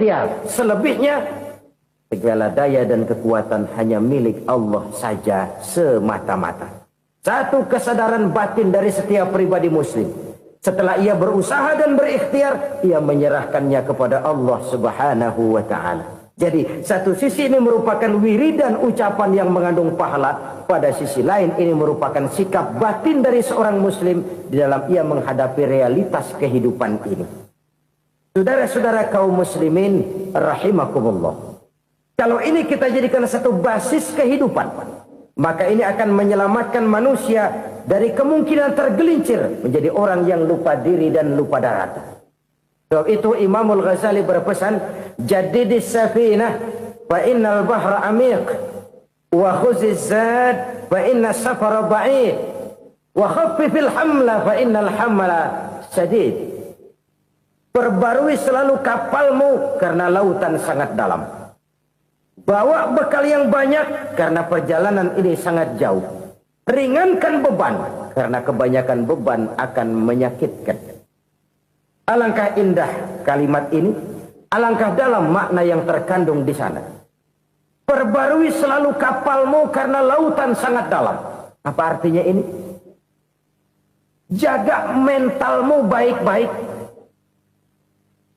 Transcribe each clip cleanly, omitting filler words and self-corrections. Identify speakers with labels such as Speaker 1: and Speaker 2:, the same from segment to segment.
Speaker 1: berikhtiar. Selebihnya segala daya dan kekuatan hanya milik Allah saja semata-mata. Satu kesadaran batin dari setiap pribadi muslim. Setelah ia berusaha dan berikhtiar, ia menyerahkannya kepada Allah Subhanahu wa ta'ala. Jadi satu sisi ini merupakan wiridan ucapan yang mengandung pahala. Pada sisi lain ini merupakan sikap batin dari seorang muslim di dalam ia menghadapi realitas kehidupan ini. Saudara-saudara kaum muslimin rahimakumullah. Kalau ini kita jadikan satu basis kehidupan, maka ini akan menyelamatkan manusia dari kemungkinan tergelincir menjadi orang yang lupa diri dan lupa darat. Sebab itu Imamul Ghazali berpesan, jadidis safinah fa innal bahra amiq wa khuziz zad fa inna safara ba'id wa khaffifil hamla fa innal hamla sadid. Perbarui selalu kapalmu karena lautan sangat dalam. Bawa bekal yang banyak karena perjalanan ini sangat jauh. Ringankan beban karena kebanyakan beban akan menyakitkan. Alangkah indah kalimat ini, alangkah dalam makna yang terkandung di sana. Perbarui selalu kapalmu karena lautan sangat dalam. Apa artinya ini? Jaga mentalmu baik-baik.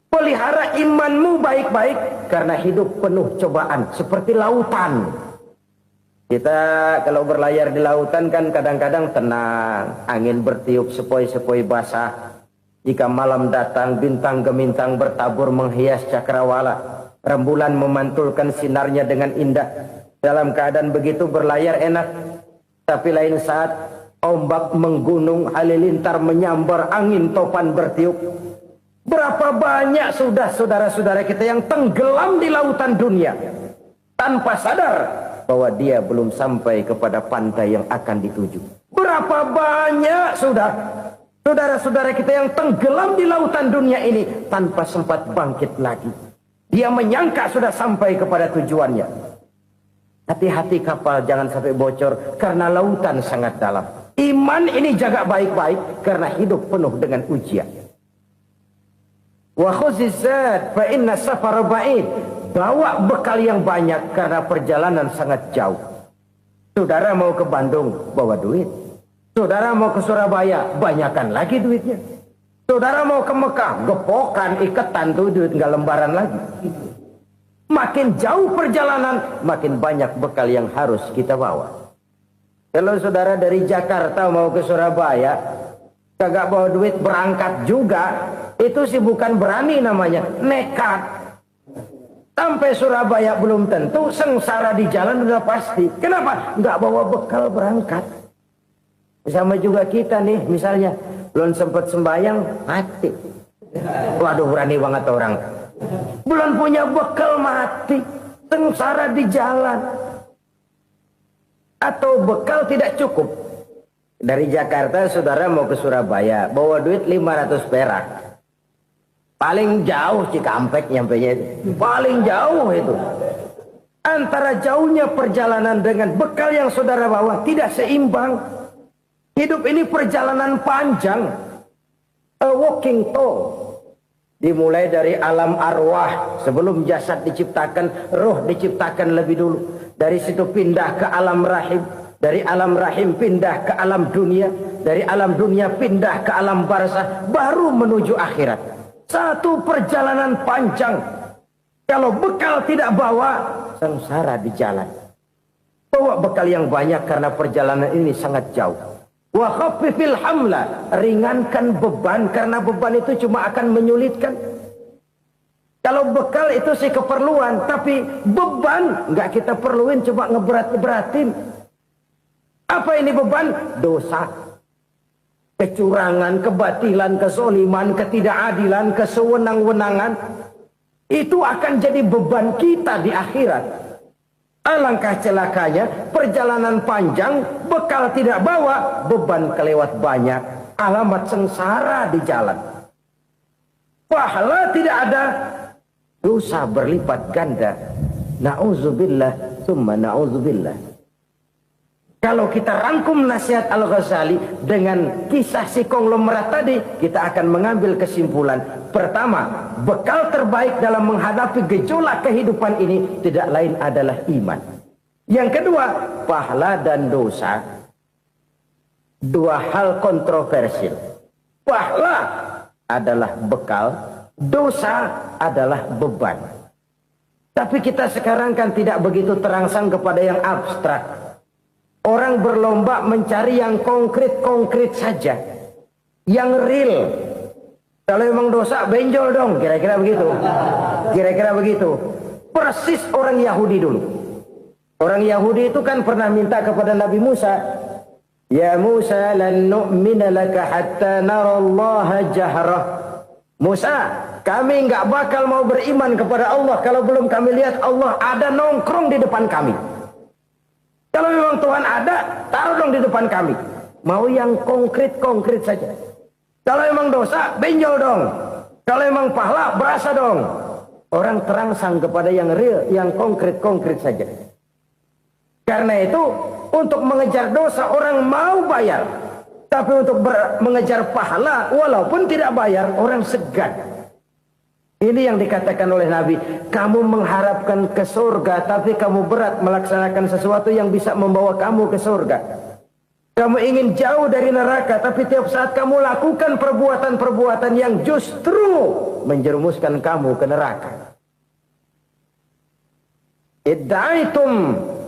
Speaker 1: Pelihara imanmu baik-baik karena hidup penuh cobaan seperti lautan. Kita kalau berlayar di lautan kan kadang-kadang tenang, angin bertiup sepoi-sepoi basah. Jika malam datang, bintang gemintang bertabur menghias cakrawala. Rembulan memantulkan sinarnya dengan indah. Dalam keadaan begitu berlayar enak. Tapi lain saat ombak menggunung, halilintar menyambar, angin topan bertiup. Berapa banyak sudah saudara-saudara kita yang tenggelam di lautan dunia tanpa sadar bahwa dia belum sampai kepada pantai yang akan dituju. Berapa banyak sudah saudara-saudara kita yang tenggelam di lautan dunia ini tanpa sempat bangkit lagi. Dia menyangka sudah sampai kepada tujuannya. Hati-hati kapal jangan sampai bocor karena lautan sangat dalam. Iman ini jaga baik-baik karena hidup penuh dengan ujian. Wa khuzizat fa inna safara ba'id. Bawa bekal yang banyak karena perjalanan sangat jauh. Saudara mau ke Bandung, bawa duit. Saudara mau ke Surabaya, banyakan lagi duitnya. Saudara mau ke Mekah, gepokan, iketan tuh duit nggak lembaran lagi. Makin jauh perjalanan, makin banyak bekal yang harus kita bawa. Kalau saudara dari Jakarta mau ke Surabaya, kagak bawa duit berangkat juga, itu sih bukan berani namanya, nekat. Sampai Surabaya belum tentu, sengsara di jalan udah pasti. Kenapa? Nggak bawa bekal berangkat. Sama juga kita nih, misalnya belum sempat sembahyang, mati. Waduh, berani banget orang. Belum punya bekal, mati. Sengsara di jalan. Atau bekal tidak cukup. Dari Jakarta saudara mau ke Surabaya, bawa duit 500 perak. Paling jauh Cikampek nyampenya itu. Paling jauh itu. Antara jauhnya perjalanan dengan bekal yang saudara bawa tidak seimbang. Hidup ini perjalanan panjang. A walking tour. Dimulai dari alam arwah. Sebelum jasad diciptakan, roh diciptakan lebih dulu. Dari situ pindah ke alam rahim. Dari alam rahim pindah ke alam dunia. Dari alam dunia pindah ke alam barzah. Baru menuju akhirat. Satu perjalanan panjang. Kalau bekal tidak bawa, sengsara di jalan. Bawa bekal yang banyak karena perjalanan ini sangat jauh. Wa khaffifil hamla, ringankan beban karena beban itu cuma akan menyulitkan. Kalau bekal itu sih keperluan, tapi beban nggak kita perluin, coba ngeberat-beratin. Apa ini beban? Dosa. Kecurangan, kebatilan, kezoliman, ketidakadilan, kesewenang-wenangan. Itu akan jadi beban kita di akhirat. Alangkah celakanya, perjalanan panjang, bekal tidak bawa, beban kelewat banyak, alamat sengsara di jalan. Pahala tidak ada, dosa berlipat ganda. Na'udzubillah, summa na'udzubillah. Kalau kita rangkum nasihat Al-Ghazali dengan kisah si konglomerat tadi, kita akan mengambil kesimpulan. Pertama, bekal terbaik dalam menghadapi gejolak kehidupan ini tidak lain adalah iman. Yang kedua, pahala dan dosa. Dua hal kontroversial. Pahala adalah bekal, dosa adalah beban. Tapi kita sekarang kan tidak begitu terangsang kepada yang abstrak. Orang berlomba mencari yang konkret-konkret saja. Yang real. Kalau memang dosa, benjol dong. Kira-kira begitu. Kira-kira begitu. Persis orang Yahudi dulu. Orang Yahudi itu kan pernah minta kepada Nabi Musa. Ya Musa, lan nu'mina laka hatta narallaha jahrah. Musa, kami nggak bakal mau beriman kepada Allah kalau belum kami lihat Allah ada nongkrong di depan kami. Kalau memang Tuhan ada, taruh dong di depan kami. Mau yang konkret-konkret saja. Kalau memang dosa, benjol dong. Kalau memang pahala, berasa dong. Orang terangsang kepada yang real, yang konkret-konkret saja. Karena itu, untuk mengejar dosa, orang mau bayar. Tapi untuk mengejar pahala, walaupun tidak bayar, orang segan. Ini yang dikatakan oleh Nabi, kamu mengharapkan ke surga, tapi kamu berat melaksanakan sesuatu yang bisa membawa kamu ke surga. Kamu ingin jauh dari neraka, tapi tiap saat kamu lakukan perbuatan-perbuatan yang justru menjerumuskan kamu ke neraka. Idda'aitum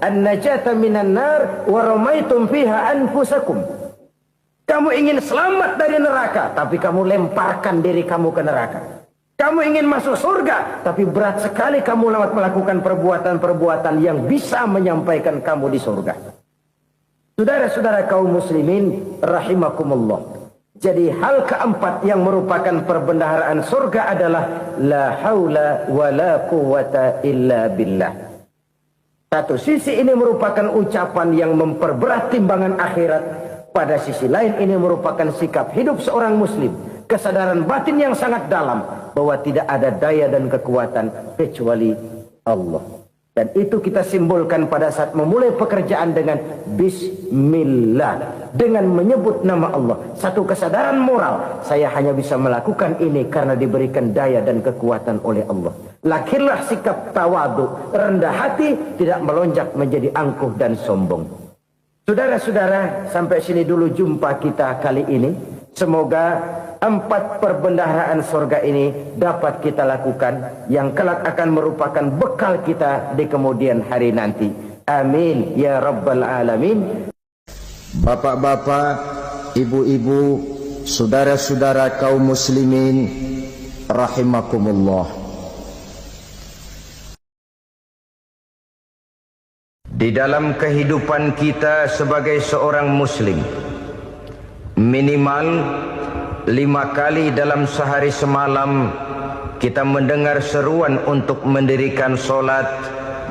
Speaker 1: an-najata minan nar wa ramaitum fiha anfusakum. Kamu ingin selamat dari neraka, tapi kamu lemparkan diri kamu ke neraka. Kamu ingin masuk surga, tapi berat sekali kamu melakukan perbuatan-perbuatan yang bisa menyampaikan kamu di surga. Saudara-saudara kaum muslimin, rahimakumullah. Jadi hal keempat yang merupakan perbendaharaan surga adalah la haula wa la quwata illa billah. Satu sisi ini merupakan ucapan yang memperberat timbangan akhirat. Pada sisi lain ini merupakan sikap hidup seorang muslim. Kesadaran batin yang sangat dalam bahwa tidak ada daya dan kekuatan kecuali Allah. Dan itu kita simbolkan pada saat memulai pekerjaan dengan Bismillah. Dengan menyebut nama Allah. Satu kesadaran moral. Saya hanya bisa melakukan ini karena diberikan daya dan kekuatan oleh Allah. Lahirlah sikap tawadu, rendah hati, tidak melonjak menjadi angkuh dan sombong. Saudara-saudara, sampai sini dulu jumpa kita kali ini. Semoga 4 perbendaharaan surga ini dapat kita lakukan, yang kelak akan merupakan bekal kita di kemudian hari nanti. Amin ya rabbal alamin.
Speaker 2: Bapak-bapak, ibu-ibu, saudara-saudara kaum muslimin rahimakumullah.
Speaker 1: Di dalam kehidupan kita sebagai seorang muslim, minimal 5 kali dalam sehari semalam kita mendengar seruan untuk mendirikan solat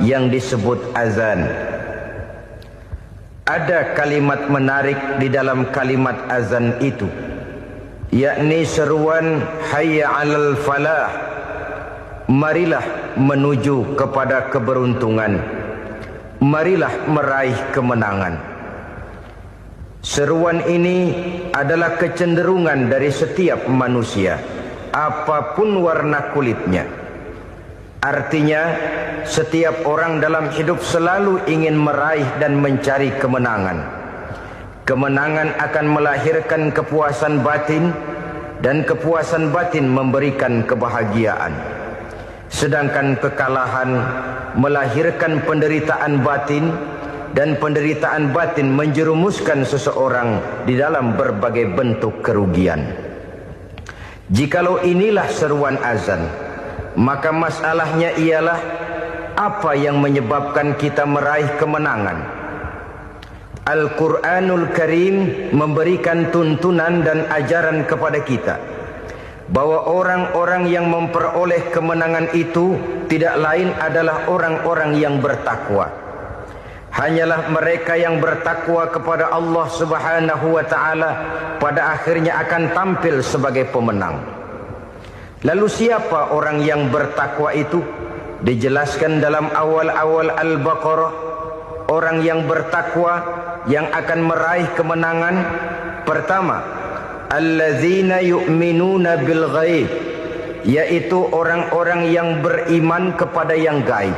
Speaker 1: yang disebut azan. Ada kalimat menarik di dalam kalimat azan itu, yakni seruan hayya 'alal falah, marilah menuju kepada keberuntungan, marilah meraih kemenangan. Seruan ini adalah kecenderungan dari setiap manusia, apapun warna kulitnya. Artinya, setiap orang dalam hidup selalu ingin meraih dan mencari kemenangan. Kemenangan akan melahirkan kepuasan batin, dan kepuasan batin memberikan kebahagiaan. Sedangkan kekalahan melahirkan penderitaan batin, dan penderitaan batin menjerumuskan seseorang di dalam berbagai bentuk kerugian. Jikalau inilah seruan azan, maka masalahnya ialah apa yang menyebabkan kita meraih kemenangan. Al-Quranul Karim memberikan tuntunan dan ajaran kepada kita bahwa orang-orang yang memperoleh kemenangan itu tidak lain adalah orang-orang yang bertakwa. Hanyalah mereka yang bertakwa kepada Allah Subhanahu wa ta'ala pada akhirnya akan tampil sebagai pemenang. Lalu siapa orang yang bertakwa itu? Dijelaskan dalam awal-awal Al-Baqarah, orang yang bertakwa yang akan meraih kemenangan. Pertama, allazina yu'minuna bil ghaib, yaitu orang-orang yang beriman kepada yang gaib.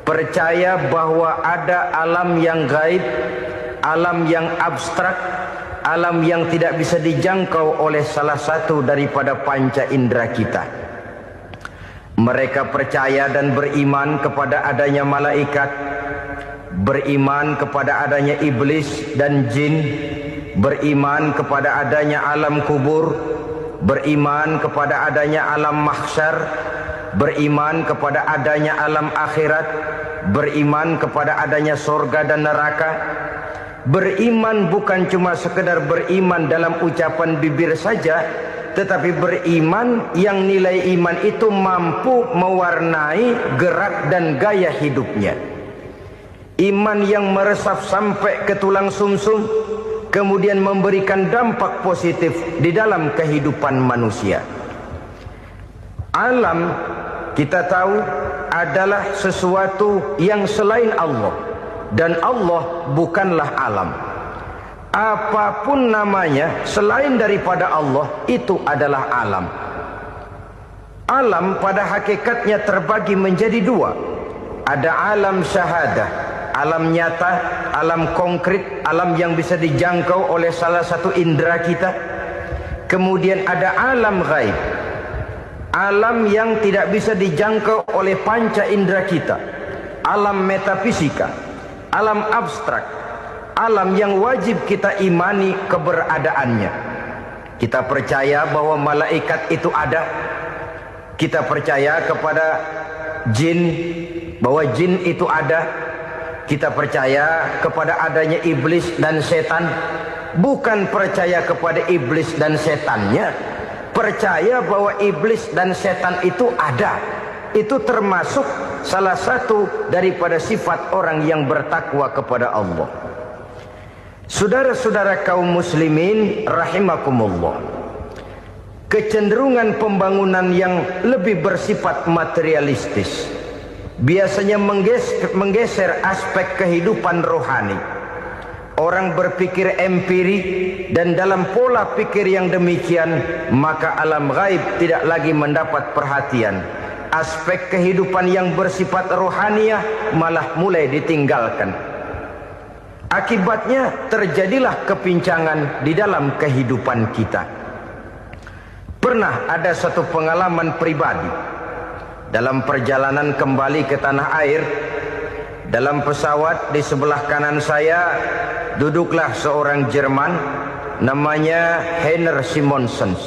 Speaker 1: Percaya bahwa ada alam yang gaib, alam yang abstrak, alam yang tidak bisa dijangkau oleh salah satu daripada panca indera kita. Mereka percaya dan beriman kepada adanya malaikat, beriman kepada adanya iblis dan jin, beriman kepada adanya alam kubur, beriman kepada adanya alam mahsyar, beriman kepada adanya alam akhirat, beriman kepada adanya surga dan neraka. Beriman bukan cuma sekedar beriman dalam ucapan bibir saja, tetapi beriman yang nilai iman itu mampu mewarnai gerak dan gaya hidupnya. Iman yang meresap sampai ke tulang sumsum, kemudian memberikan dampak positif di dalam kehidupan manusia. Alam, kita tahu, adalah sesuatu yang selain Allah, dan Allah bukanlah alam. Apapun namanya selain daripada Allah, itu adalah alam. Alam pada hakikatnya terbagi menjadi dua. Ada alam syahadah, alam nyata, alam konkret, alam yang bisa dijangkau oleh salah satu indera kita. Kemudian ada alam ghaib, alam yang tidak bisa dijangkau oleh panca indera kita, alam metafisika, alam abstrak, alam yang wajib kita imani keberadaannya. Kita percaya bahwa malaikat itu ada. Kita percaya kepada jin, bahwa jin itu ada. Kita percaya kepada adanya iblis dan setan. Bukan percaya kepada iblis dan setannya, percaya bahwa iblis dan setan itu ada. Itu termasuk salah satu daripada sifat orang yang bertakwa kepada Allah. Saudara-saudara kaum muslimin rahimakumullah, kecenderungan pembangunan yang lebih bersifat materialistis biasanya menggeser aspek kehidupan rohani. Orang berpikir empiri, dan dalam pola pikir yang demikian, maka alam gaib tidak lagi mendapat perhatian. Aspek kehidupan yang bersifat rohaniah malah mulai ditinggalkan. Akibatnya terjadilah kepincangan di dalam kehidupan kita. Pernah ada satu pengalaman pribadi dalam perjalanan kembali ke tanah air. Dalam pesawat di sebelah kanan saya duduklah seorang Jerman, namanya Heiner Simonsen.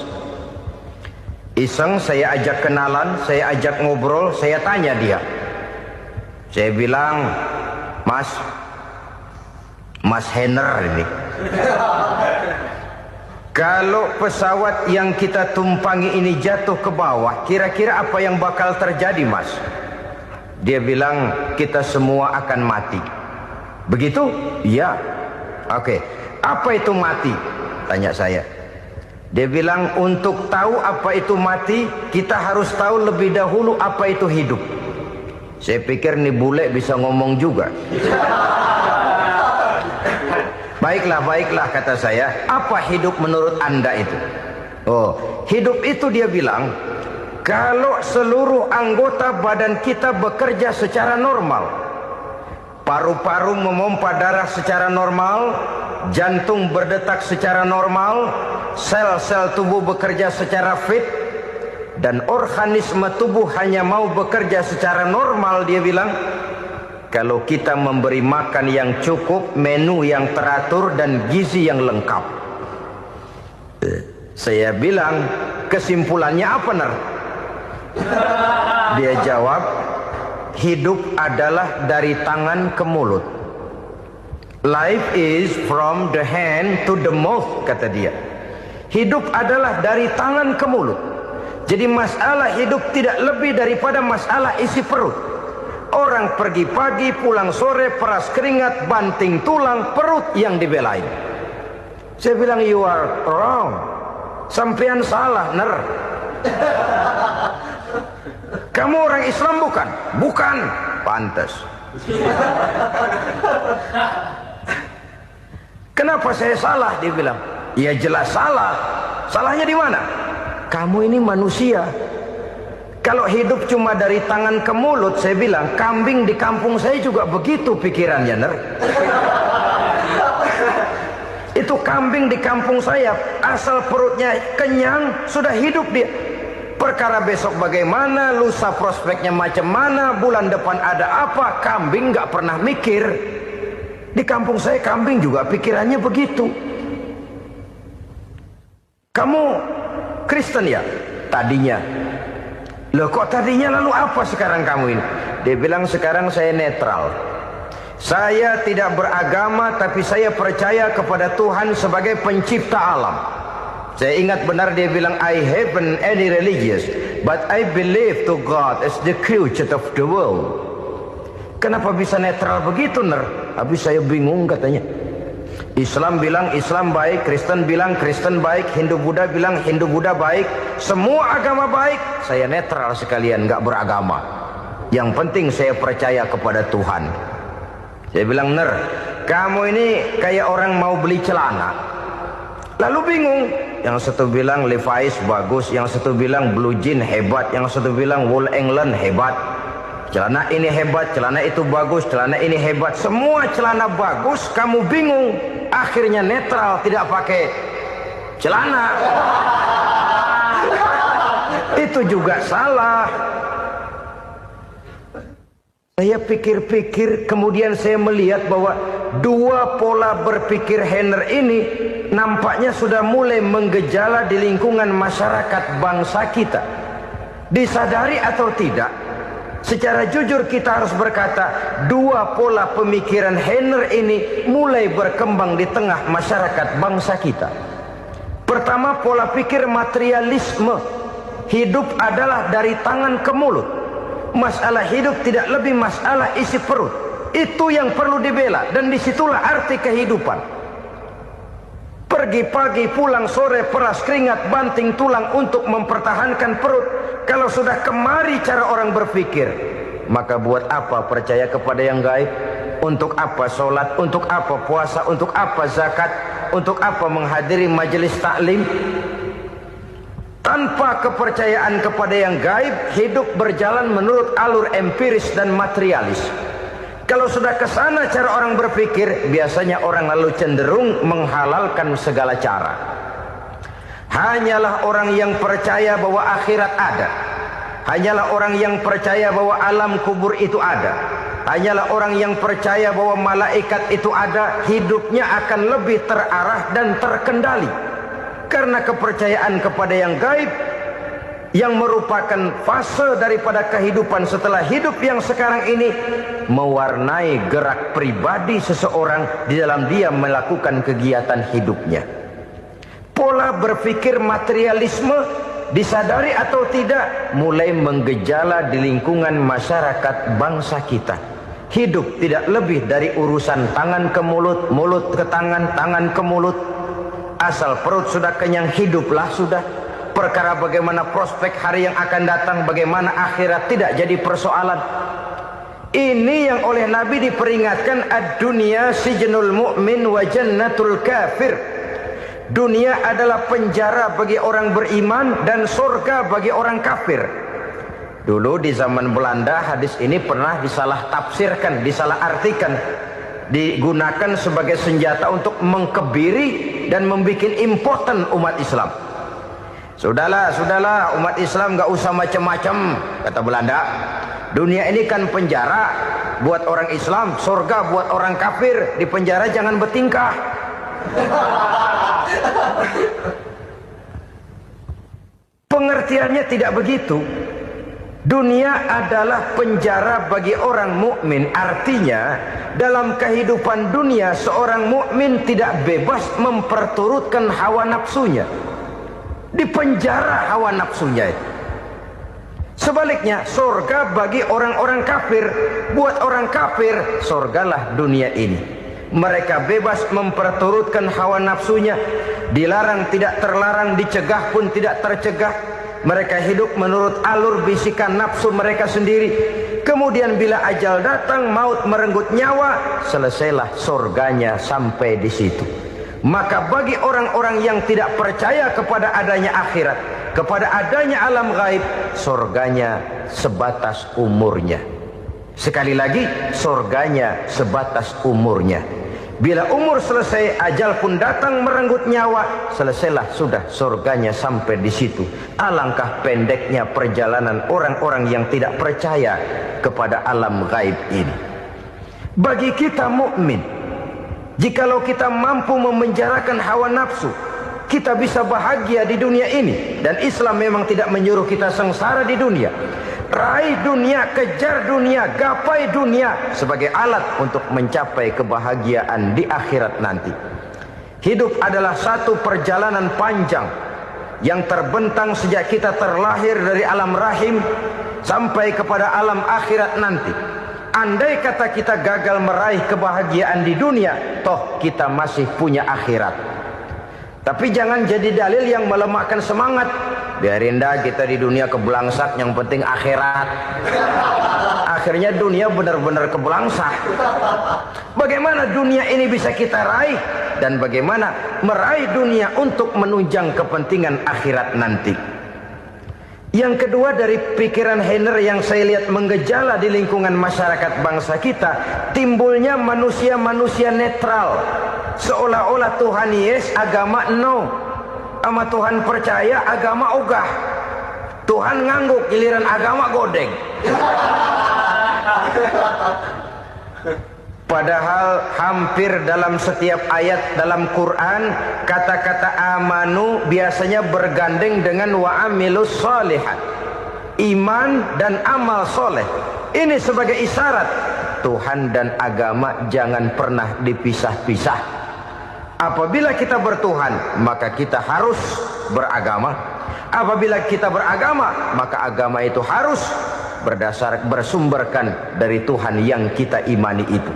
Speaker 1: Iseng saya ajak kenalan, saya ajak ngobrol, saya tanya dia. Saya bilang, Mas Heiner ini, kalau pesawat yang kita tumpangi ini jatuh ke bawah, kira-kira apa yang bakal terjadi, Mas? Dia bilang, kita semua akan mati. Begitu? Iya. Oke. Apa itu mati? Tanya saya. Dia bilang, untuk tahu apa itu mati, kita harus tahu lebih dahulu apa itu hidup. Saya pikir nih bule bisa ngomong juga. Baiklah kata saya. Apa hidup menurut Anda itu? Oh, hidup itu dia bilang, kalau seluruh anggota badan kita bekerja secara normal, paru-paru memompa darah secara normal, jantung berdetak secara normal, sel-sel tubuh bekerja secara fit, dan organisme tubuh hanya mau bekerja secara normal, dia bilang, kalau kita memberi makan yang cukup, menu yang teratur, dan gizi yang lengkap. Saya bilang, kesimpulannya apa, Ner? Dia jawab, hidup adalah dari tangan ke mulut. Life is from the hand to the mouth, kata dia. Hidup adalah dari tangan ke mulut. Jadi masalah hidup tidak lebih daripada masalah isi perut. Orang pergi pagi, pulang sore, peras keringat, banting tulang, perut yang dibelain. Saya bilang, you are wrong. Sampean salah, Ner. Kamu orang Islam bukan? Bukan. Pantas. Kenapa saya salah? Dia bilang. Ya jelas salah. Salahnya di mana? Kamu ini manusia. Kalau hidup cuma dari tangan ke mulut, saya bilang, kambing di kampung saya juga begitu pikirannya, Ner. Itu kambing di kampung saya, asal perutnya kenyang, sudah hidup dia. Perkara besok bagaimana, lusa prospeknya macam mana, bulan depan ada apa, kambing nggak pernah mikir. Di kampung saya kambing juga pikirannya begitu. Kamu Kristen ya? Tadinya. Loh kok tadinya, lalu apa sekarang kamu ini? Dia bilang sekarang saya netral. Saya tidak beragama, tapi saya percaya kepada Tuhan sebagai pencipta alam. Saya ingat benar dia bilang, I haven't any religious, but I believe to God as the creator of the world. Kenapa bisa netral begitu, Ner? Habis saya bingung katanya. Islam bilang Islam baik, Kristen bilang Kristen baik, Hindu Buddha bilang Hindu Buddha baik, semua agama baik. Saya netral sekalian, nggak beragama. Yang penting saya percaya kepada Tuhan. Saya bilang, Ner, kamu ini kayak orang mau beli celana, lalu bingung. Yang satu bilang Levi's bagus, yang satu bilang Blue Jean hebat, yang satu bilang Wool England hebat. Celana ini hebat, celana itu bagus, celana ini hebat. Semua celana bagus, kamu bingung. Akhirnya netral, tidak pakai celana. Itu juga salah. Saya pikir-pikir, kemudian saya melihat bahwa dua pola berpikir Henner ini nampaknya sudah mulai menggejala di lingkungan masyarakat bangsa kita. Disadari atau tidak, secara jujur kita harus berkata, dua pola pemikiran Henner ini mulai berkembang di tengah masyarakat bangsa kita. Pertama, pola pikir materialisme. Hidup adalah dari tangan ke mulut. Masalah hidup tidak lebih masalah isi perut. Itu yang perlu dibela, dan disitulah arti kehidupan. Pergi pagi, pulang sore, peras keringat, banting tulang untuk mempertahankan perut. Kalau sudah kemari cara orang berpikir, maka buat apa percaya kepada yang gaib? Untuk apa sholat? Untuk apa puasa? Untuk apa zakat? Untuk apa menghadiri majelis taklim? Tanpa kepercayaan kepada yang gaib, hidup berjalan menurut alur empiris dan materialis. Kalau sudah ke sana cara orang berpikir, biasanya orang lalu cenderung menghalalkan segala cara. Hanyalah orang yang percaya bahwa akhirat ada. Hanyalah orang yang percaya bahwa alam kubur itu ada. Hanyalah orang yang percaya bahwa malaikat itu ada, hidupnya akan lebih terarah dan terkendali. Karena kepercayaan kepada yang gaib, yang merupakan fase daripada kehidupan setelah hidup yang sekarang ini, mewarnai gerak pribadi seseorang di dalam dia melakukan kegiatan hidupnya. Pola berpikir materialisme, disadari atau tidak, mulai menggejala di lingkungan masyarakat bangsa kita. Hidup tidak lebih dari urusan tangan ke mulut, mulut ke tangan, tangan ke mulut. Asal perut sudah kenyang, hiduplah sudah. Perkara bagaimana prospek hari yang akan datang, bagaimana akhirat, tidak jadi persoalan. Ini yang oleh Nabi diperingatkan, ad-dunya sijnul mu'min wa jannatul kafir. Dunia adalah penjara bagi orang beriman dan surga bagi orang kafir. Dulu di zaman Belanda hadis ini pernah disalah tafsirkan, disalah artikan, digunakan sebagai senjata untuk mengkebiri dan membuat impoten umat Islam. Sudahlah umat Islam gak usah macam-macam, kata Belanda. Dunia ini kan penjara buat orang Islam, surga buat orang kafir. Di penjara jangan bertingkah. Pengertiannya tidak begitu. Dunia adalah penjara bagi orang mukmin. Artinya dalam kehidupan dunia seorang mukmin tidak bebas memperturutkan hawa nafsunya. Di penjara hawa nafsunya itu. Sebaliknya, surga bagi orang-orang kafir. Buat orang kafir, surgalah dunia ini. Mereka bebas memperturutkan hawa nafsunya. Dilarang tidak terlarang, dicegah pun tidak tercegah. Mereka hidup menurut alur bisikan nafsu mereka sendiri. Kemudian bila ajal datang, maut merenggut nyawa, selesailah surganya sampai di situ. Maka bagi orang-orang yang tidak percaya kepada adanya akhirat, kepada adanya alam gaib, surganya sebatas umurnya. Sekali lagi, surganya sebatas umurnya. Bila umur selesai, ajal pun datang merenggut nyawa, selesailah sudah surganya sampai di situ. Alangkah pendeknya perjalanan orang-orang yang tidak percaya kepada alam gaib ini. Bagi kita mukmin, jikalau kita mampu memenjarakan hawa nafsu, kita bisa bahagia di dunia ini. Dan Islam memang tidak menyuruh kita sengsara di dunia. Raih dunia, kejar dunia, gapai dunia sebagai alat untuk mencapai kebahagiaan di akhirat nanti. Hidup adalah satu perjalanan panjang yang terbentang sejak kita terlahir dari alam rahim sampai kepada alam akhirat nanti. Andai kata kita gagal meraih kebahagiaan di dunia, toh kita masih punya akhirat. Tapi jangan jadi dalil yang melemahkan semangat. Biarin dah kita di dunia kebelangsak, yang penting akhirat. Akhirnya dunia benar-benar kebelangsak. Bagaimana dunia ini bisa kita raih, dan bagaimana meraih dunia untuk menunjang kepentingan akhirat nanti. Yang kedua, dari pikiran Heiner yang saya lihat menggejala di lingkungan masyarakat bangsa kita, timbulnya manusia-manusia netral. Seolah-olah Tuhan yes, agama no. Sama Tuhan percaya, agama ogah. Tuhan ngangguk, giliran agama godeng. Padahal hampir dalam setiap ayat dalam Quran, kata-kata amanu biasanya bergandeng dengan wa amilus sholihat. Iman dan amal soleh. Ini sebagai isyarat Tuhan dan agama jangan pernah dipisah-pisah. Apabila kita bertuhan, maka kita harus beragama. Apabila kita beragama, maka agama itu harus bersumberkan dari Tuhan yang kita imani itu.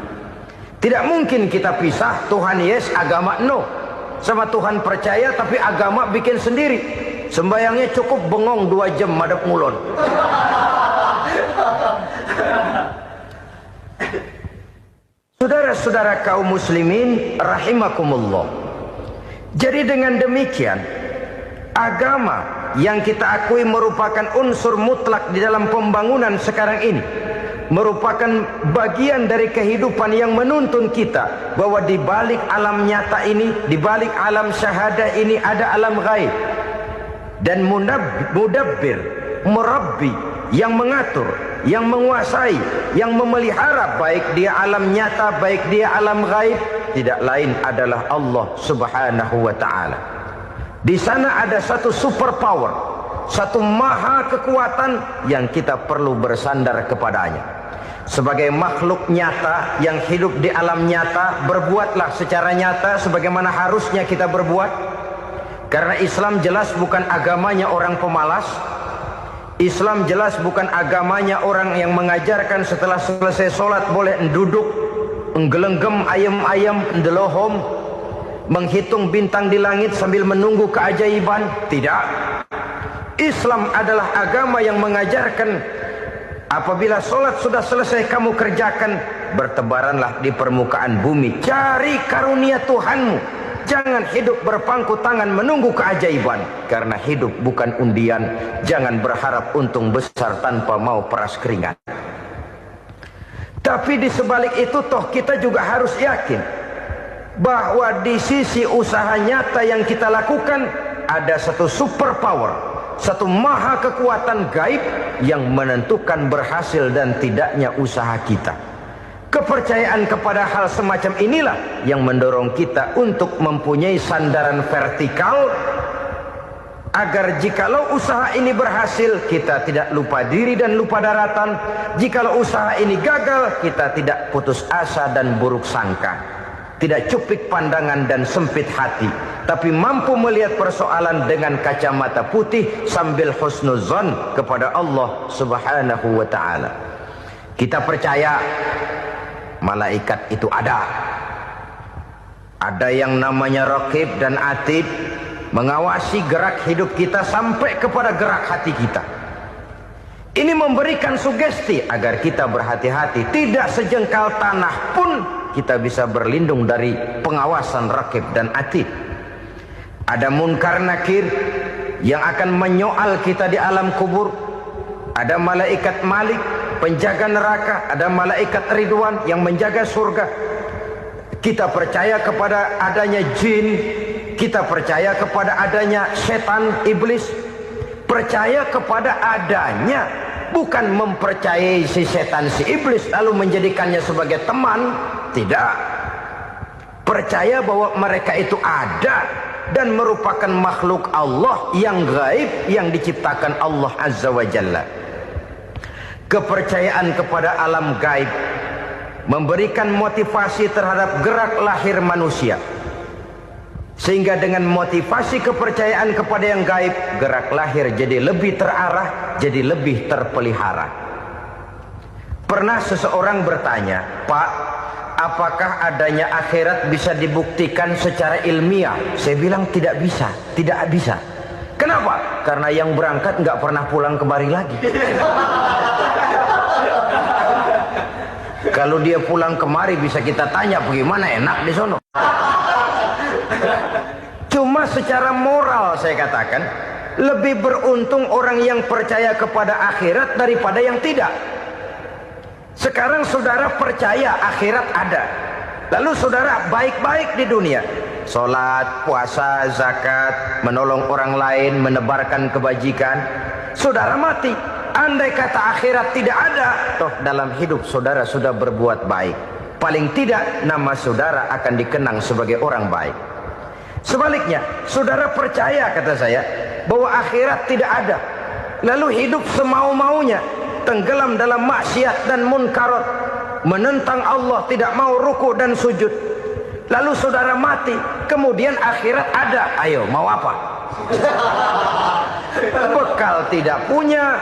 Speaker 1: Tidak mungkin kita pisah, Tuhan yes, agama no. Sama Tuhan percaya tapi agama bikin sendiri. Sembayangnya cukup bengong 2 jam madep ngulon. Saudara-saudara kaum muslimin rahimakumullah. Jadi dengan demikian, agama yang kita akui merupakan unsur mutlak di dalam pembangunan sekarang ini, merupakan bagian dari kehidupan yang menuntun kita bahwa di balik alam nyata ini, di balik alam syahadah ini ada alam gaib. Dan mudabbir, murabbi, yang mengatur, yang menguasai, yang memelihara baik dia alam nyata, baik dia alam gaib, tidak lain adalah Allah Subhanahu wa ta'ala. Di sana ada satu super power, satu maha kekuatan yang kita perlu bersandar kepadanya. Sebagai makhluk nyata yang hidup di alam nyata, berbuatlah secara nyata sebagaimana harusnya kita berbuat. Karena Islam jelas bukan agamanya orang pemalas. Islam jelas bukan agamanya orang yang mengajarkan setelah selesai sholat boleh duduk, nggelenggem ayam-ayam, ndelohom, menghitung bintang di langit sambil menunggu keajaiban. Tidak. Islam adalah agama yang mengajarkan apabila sholat sudah selesai kamu kerjakan, bertebaranlah di permukaan bumi, cari karunia Tuhanmu. Jangan hidup berpangku tangan menunggu keajaiban. Karena hidup bukan undian. Jangan berharap untung besar tanpa mau peras keringat. Tapi di sebalik itu toh kita juga harus yakin bahwa di sisi usaha nyata yang kita lakukan ada satu super power, satu maha kekuatan gaib yang menentukan berhasil dan tidaknya usaha kita. Kepercayaan kepada hal semacam inilah yang mendorong kita untuk mempunyai sandaran vertikal, agar jikalau usaha ini berhasil, kita tidak lupa diri dan lupa daratan. Jikalau usaha ini gagal, kita tidak putus asa dan buruk sangka, tidak cupik pandangan dan sempit hati, tapi mampu melihat persoalan dengan kacamata putih sambil husnuzon kepada Allah Subhanahu wa ta'ala. Kita percaya malaikat itu ada. Ada yang namanya raqib dan atid, mengawasi gerak hidup kita sampai kepada gerak hati kita. Ini memberikan sugesti agar kita berhati-hati. Tidak sejengkal tanah pun kita bisa berlindung dari pengawasan rakib dan atid. Ada munkar nakir yang akan menyoal kita di alam kubur. Ada malaikat Malik, penjaga neraka. Ada malaikat Ridwan yang menjaga surga. Kita percaya kepada adanya jin. Kita percaya kepada adanya setan, iblis. Percaya kepada adanya, bukan mempercayai si setan, si iblis lalu menjadikannya sebagai teman. Tidak. Percaya bahwa mereka itu ada dan merupakan makhluk Allah yang gaib yang diciptakan Allah Azza wa Jalla. Kepercayaan kepada alam gaib memberikan motivasi terhadap gerak lahir manusia. Sehingga dengan motivasi kepercayaan kepada yang gaib, gerak lahir jadi lebih terarah, jadi lebih terpelihara. Pernah seseorang bertanya, "Pak, apakah adanya akhirat bisa dibuktikan secara ilmiah?" Saya bilang tidak bisa, tidak bisa. Kenapa? Karena yang berangkat nggak pernah pulang kemari lagi. Kalau dia pulang kemari bisa kita tanya bagaimana enak di sono. Cuma secara moral saya katakan, lebih beruntung orang yang percaya kepada akhirat daripada yang tidak. Sekarang saudara percaya akhirat ada, lalu saudara baik-baik di dunia, sholat, puasa, zakat, menolong orang lain, menebarkan kebajikan. Saudara mati, andai kata akhirat tidak ada, toh dalam hidup saudara sudah berbuat baik. Paling tidak nama saudara akan dikenang sebagai orang baik. Sebaliknya, saudara percaya, kata saya, bahwa akhirat tidak ada, lalu hidup semau-maunya, tenggelam dalam maksiat dan munkarat, menentang Allah, tidak mau ruku dan sujud. Lalu saudara mati, kemudian akhirat ada. Ayo, mau apa? Bekal tidak punya.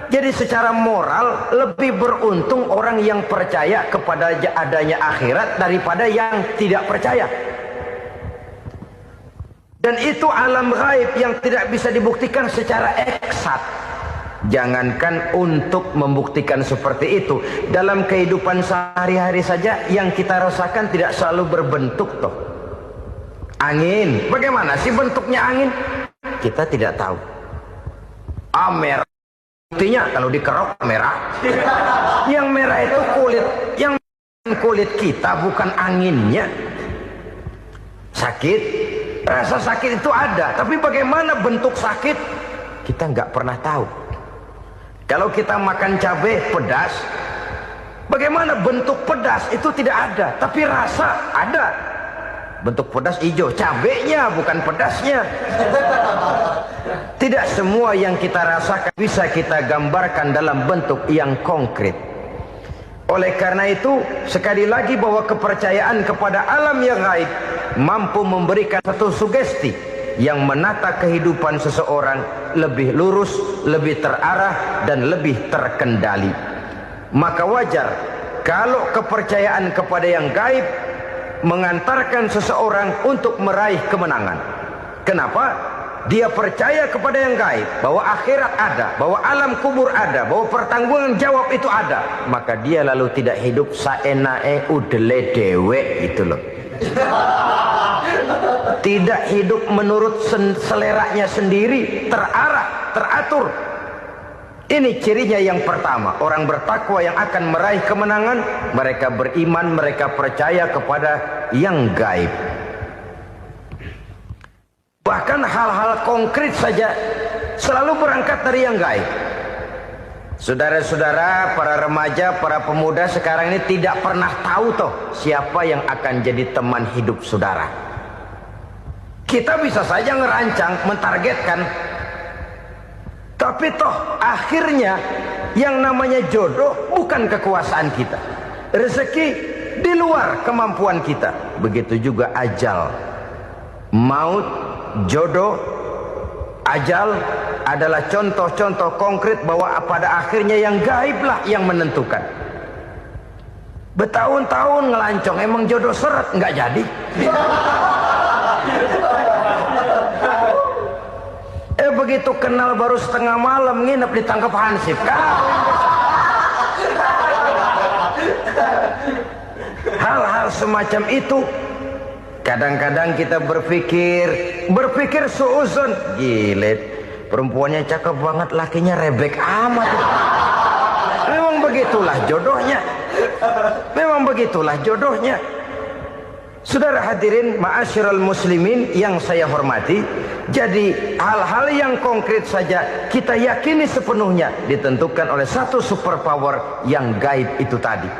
Speaker 1: Jadi secara moral lebih beruntung orang yang percaya kepada adanya akhirat daripada yang tidak percaya. Dan itu alam gaib yang tidak bisa dibuktikan secara eksat. Jangankan untuk membuktikan seperti itu, dalam kehidupan sehari-hari saja yang kita rasakan tidak selalu berbentuk toh. Angin, bagaimana sih bentuknya angin? Kita tidak tahu. Merah, buktinya kalau dikerok merah. Yang merah itu kulit, yang kulit kita bukan anginnya. Sakit, rasa sakit itu ada, tapi bagaimana bentuk sakit? Kita nggak pernah tahu. Kalau kita makan cabai pedas, bagaimana bentuk pedas itu tidak ada, tapi rasa ada. Bentuk pedas hijau, cabainya bukan pedasnya. Tidak semua yang kita rasakan bisa kita gambarkan dalam bentuk yang konkret. Oleh karena itu, sekali lagi bahwa kepercayaan kepada alam yang gaib mampu memberikan satu sugesti yang menata kehidupan seseorang lebih lurus, lebih terarah, dan lebih terkendali. Maka wajar kalau kepercayaan kepada yang gaib mengantarkan seseorang untuk meraih kemenangan. Kenapa? Dia percaya kepada yang gaib, bahwa akhirat ada, bahwa alam kubur ada, bahwa pertanggungan jawab itu ada. Maka dia lalu tidak hidup saenae udele dewe itu loh. Tidak hidup menurut seleranya sendiri, terarah, teratur. Ini cirinya yang pertama. Orang bertakwa yang akan meraih kemenangan, mereka beriman, mereka percaya kepada yang gaib. Bahkan hal-hal konkret saja selalu berangkat dari yang gaib. Saudara-saudara, para remaja, para pemuda sekarang ini tidak pernah tahu toh siapa yang akan jadi teman hidup saudara. Kita bisa saja ngerancang, mentargetkan, tapi toh akhirnya yang namanya jodoh bukan kekuasaan kita. Rezeki di luar kemampuan kita. Begitu juga ajal. Maut, jodoh, ajal adalah contoh-contoh konkret bahwa pada akhirnya yang gaiblah yang menentukan. Bertahun-tahun ngelancong, emang jodoh seret, nggak jadi. Begitu kenal baru setengah malam nginep ditangkap Hansip. Hal-hal semacam itu kadang-kadang kita berpikir suuzon, gile, perempuannya cakep banget, lakinya rebek amat. Memang begitulah jodohnya. Memang begitulah jodohnya. Saudara hadirin ma'asyiral muslimin yang saya hormati, jadi hal-hal yang konkret saja kita yakini sepenuhnya ditentukan oleh satu superpower yang gaib itu tadi.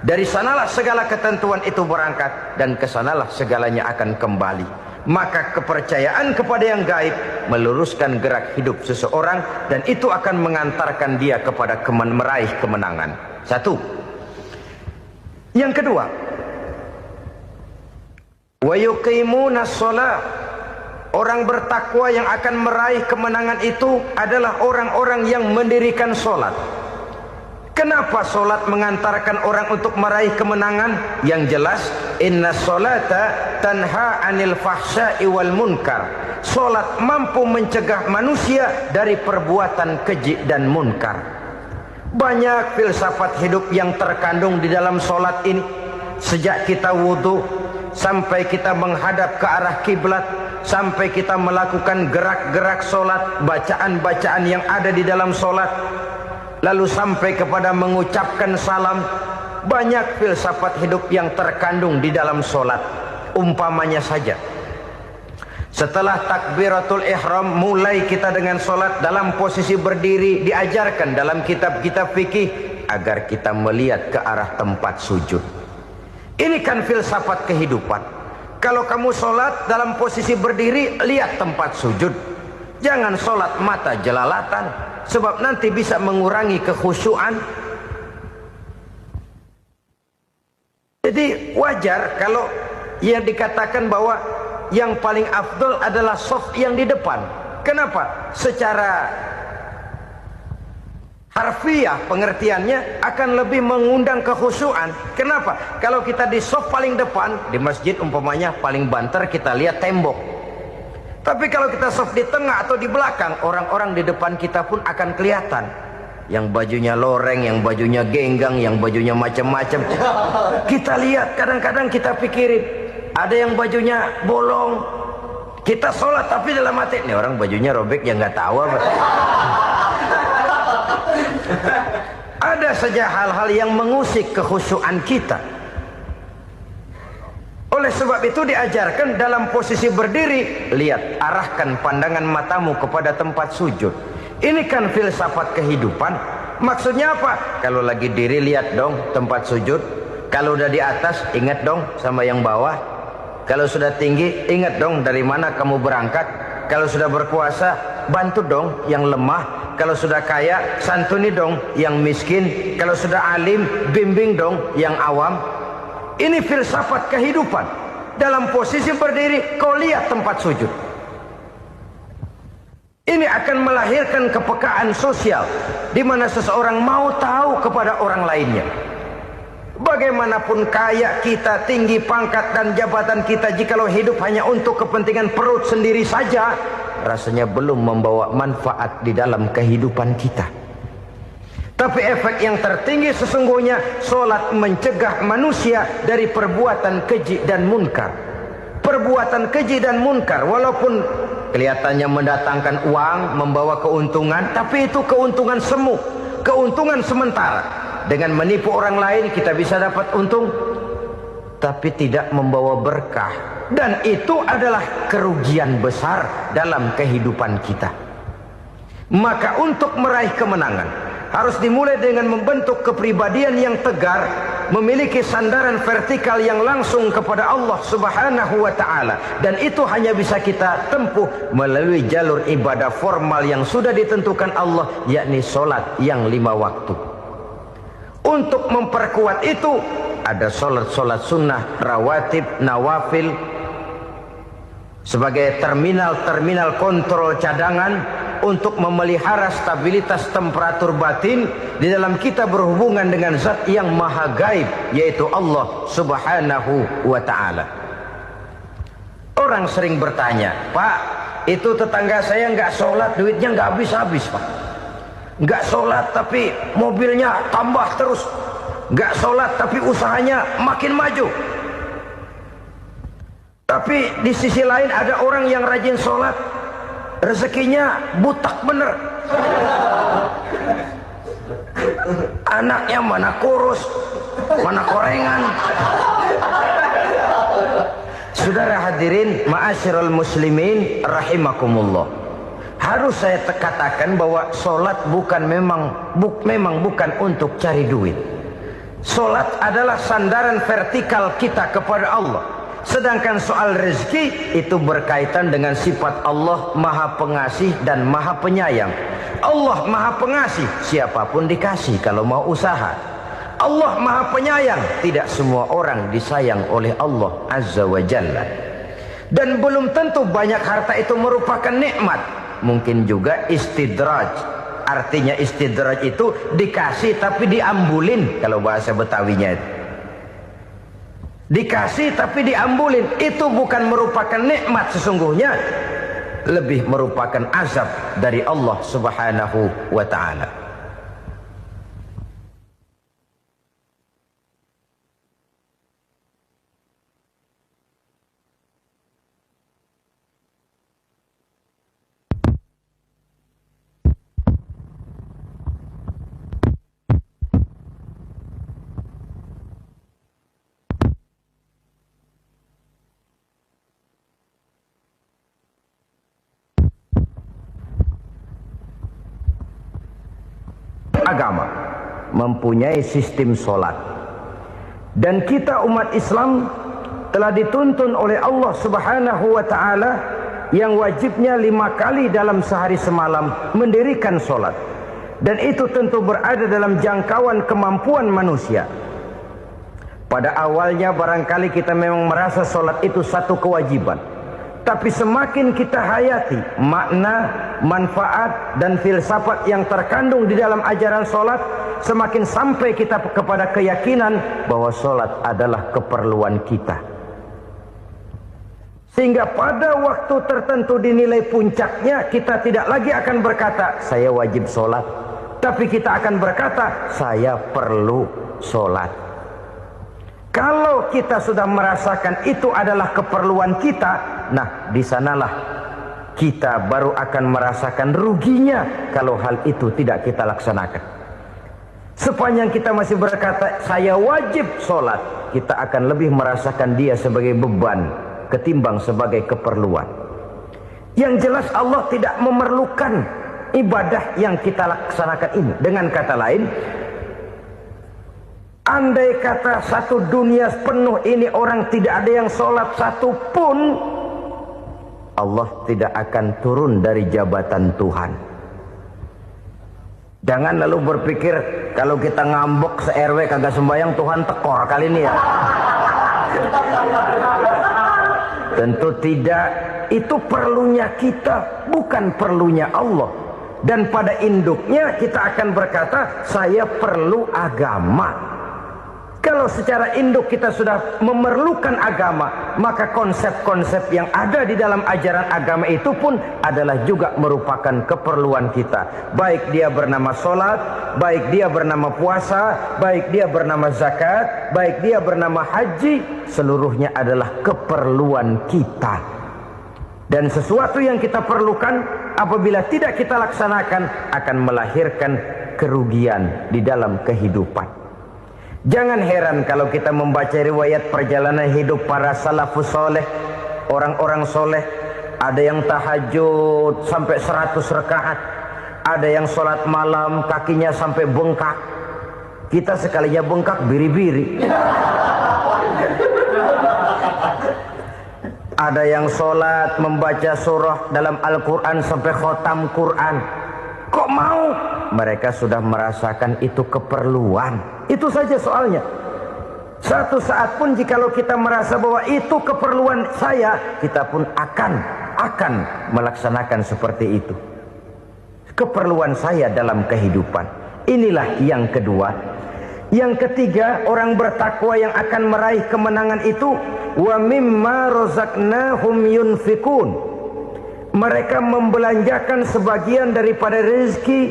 Speaker 1: Dari sanalah segala ketentuan itu berangkat dan kesanalah segalanya akan kembali. Maka kepercayaan kepada yang gaib meluruskan gerak hidup seseorang dan itu akan mengantarkan dia kepada meraih kemenangan. Satu. Yang kedua, wa yuqimuna shalah. Orang bertakwa yang akan meraih kemenangan itu adalah orang-orang yang mendirikan sholat. Kenapa sholat mengantarkan orang untuk meraih kemenangan? Yang jelas, inna sholata tanha anil fahsya'i wal munkar. Sholat mampu mencegah manusia dari perbuatan keji dan munkar. Banyak filsafat hidup yang terkandung di dalam sholat ini. Sejak kita wudhu sampai kita menghadap ke arah kiblat, sampai kita melakukan gerak-gerak sholat, bacaan-bacaan yang ada di dalam sholat, lalu sampai kepada mengucapkan salam. Banyak filsafat hidup yang terkandung di dalam sholat. Umpamanya saja, setelah takbiratul ihram mulai kita dengan sholat dalam posisi berdiri, diajarkan dalam kitab-kitab fikih agar kita melihat ke arah tempat sujud. Ini kan filsafat kehidupan. Kalau kamu sholat dalam posisi berdiri, lihat tempat sujud. Jangan sholat mata jelalatan, sebab nanti bisa mengurangi kekhusyuan. Jadi wajar kalau yang dikatakan bahwa yang paling afdol adalah shaf yang di depan. Kenapa? Secara harfiah pengertiannya akan lebih mengundang kekhusyuan. Kenapa? Kalau kita di shaf paling depan di masjid umpamanya paling banter kita lihat tembok. Tapi kalau kita shaf di tengah atau di belakang, orang-orang di depan kita pun akan kelihatan. Yang bajunya loreng, yang bajunya genggang, yang bajunya macam-macam. Kita lihat, kadang-kadang kita pikirin, ada yang bajunya bolong. Kita sholat tapi dalam hati, nih orang bajunya robek yang nggak tahu apa. Ada saja hal-hal yang mengusik kekhusyuan kita. Oleh sebab itu diajarkan dalam posisi berdiri, lihat, arahkan pandangan matamu kepada tempat sujud. Ini kan filsafat kehidupan. Maksudnya apa? Kalau lagi diri lihat dong tempat sujud. Kalau udah di atas ingat dong sama yang bawah. Kalau sudah tinggi ingat dong dari mana kamu berangkat. Kalau sudah berkuasa bantu dong yang lemah. Kalau sudah kaya santuni dong yang miskin. Kalau sudah alim bimbing dong yang awam. Ini filsafat kehidupan. Dalam posisi berdiri kau lihat tempat sujud. Ini akan melahirkan kepekaan sosial di mana seseorang mau tahu kepada orang lainnya. Bagaimanapun kaya kita, tinggi pangkat dan jabatan kita, jikalau hidup hanya untuk kepentingan perut sendiri saja, rasanya belum membawa manfaat di dalam kehidupan kita. Tapi efek yang tertinggi sesungguhnya, sholat mencegah manusia dari perbuatan keji dan munkar. Perbuatan keji dan munkar walaupun kelihatannya mendatangkan uang, membawa keuntungan, tapi itu keuntungan semu, keuntungan sementara. Dengan menipu orang lain kita bisa dapat untung, tapi tidak membawa berkah. Dan itu adalah kerugian besar dalam kehidupan kita. Maka untuk meraih kemenangan harus dimulai dengan membentuk kepribadian yang tegar, memiliki sandaran vertikal yang langsung kepada Allah Subhanahu wa ta'ala. Dan itu hanya bisa kita tempuh melalui jalur ibadah formal yang sudah ditentukan Allah, yakni sholat yang 5 waktu. Untuk memperkuat itu ada sholat-sholat sunnah, rawatib, nawafil sebagai terminal-terminal kontrol cadangan untuk memelihara stabilitas temperatur batin di dalam kita berhubungan dengan zat yang maha gaib, yaitu Allah Subhanahu wa ta'ala. Orang sering bertanya, Pak, itu tetangga saya nggak sholat, duitnya nggak habis-habis, Pak. Nggak sholat tapi mobilnya tambah terus. Nggak sholat tapi usahanya makin maju. Tapi di sisi lain ada orang yang rajin sholat, rezekinya butak bener. Anaknya mana kurus, mana korengan. Saudara hadirin, ma'asyiral muslimin rahimakumullah. Harus saya katakan bahwa sholat memang bukan untuk cari duit. Sholat adalah sandaran vertikal kita kepada Allah. Sedangkan soal rezeki itu berkaitan dengan sifat Allah Maha Pengasih dan Maha Penyayang. Allah Maha Pengasih, siapapun dikasih kalau mau usaha. Allah Maha Penyayang, tidak semua orang disayang oleh Allah Azza wa Jalla. Dan belum tentu banyak harta itu merupakan nikmat. Mungkin juga istidraj. Artinya istidraj itu dikasih tapi diambulin, kalau bahasa Betawinya itu. Dikasih tapi diambulin, itu bukan merupakan nikmat sesungguhnya, lebih merupakan azab dari Allah Subhanahu wa ta'ala. Agama mempunyai sistem sholat, dan kita umat Islam telah dituntun oleh Allah Subhanahu wa ta'ala yang wajibnya 5 kali dalam sehari semalam mendirikan sholat, dan itu tentu berada dalam jangkauan kemampuan manusia. Pada awalnya barangkali kita memang merasa sholat itu satu kewajiban, tapi semakin kita hayati makna, manfaat dan filsafat yang terkandung di dalam ajaran sholat, semakin sampai kita kepada keyakinan bahwa sholat adalah keperluan kita. Sehingga pada waktu tertentu dinilai puncaknya, kita tidak lagi akan berkata saya wajib sholat, tapi kita akan berkata saya perlu sholat. Kalau kita sudah merasakan itu adalah keperluan kita, nah di sanalah kita baru akan merasakan ruginya kalau hal itu tidak kita laksanakan. Sepanjang kita masih berkata saya wajib sholat, kita akan lebih merasakan dia sebagai beban ketimbang sebagai keperluan. Yang jelas Allah tidak memerlukan ibadah yang kita laksanakan ini. Dengan kata lain, andai kata satu dunia penuh ini orang tidak ada yang sholat satu pun, Allah tidak akan turun dari jabatan Tuhan. Jangan lalu berpikir kalau kita ngambek se-RW kagak sembahyang Tuhan tekor kali ini ya. Tentu tidak. Itu perlunya kita, bukan perlunya Allah. Dan pada induknya kita akan berkata saya perlu agama. Kalau secara induk kita sudah memerlukan agama, maka konsep-konsep yang ada di dalam ajaran agama itu pun adalah juga merupakan keperluan kita. Baik dia bernama sholat, baik dia bernama puasa, baik dia bernama zakat, baik dia bernama haji, seluruhnya adalah keperluan kita. Dan sesuatu yang kita perlukan apabila tidak kita laksanakan akan melahirkan kerugian di dalam kehidupan. Jangan heran kalau kita membaca riwayat perjalanan hidup para salafus soleh, orang-orang soleh. Ada yang tahajud sampai 100 rakaat, ada yang sholat malam kakinya sampai bengkak. Kita sekalinya bengkak biri-biri. Ada yang sholat membaca surah dalam Al-Quran sampai khotam Quran. Kok mau? Mereka sudah merasakan itu keperluan. Itu saja soalnya. Satu saat pun jikalau kita merasa bahwa itu keperluan saya, kita pun akan melaksanakan seperti itu. Keperluan saya dalam kehidupan. Inilah yang kedua. Yang ketiga, orang bertakwa yang akan meraih kemenangan itu wa mimma razaqnahum yunfikun. Mereka membelanjakan sebagian daripada rezeki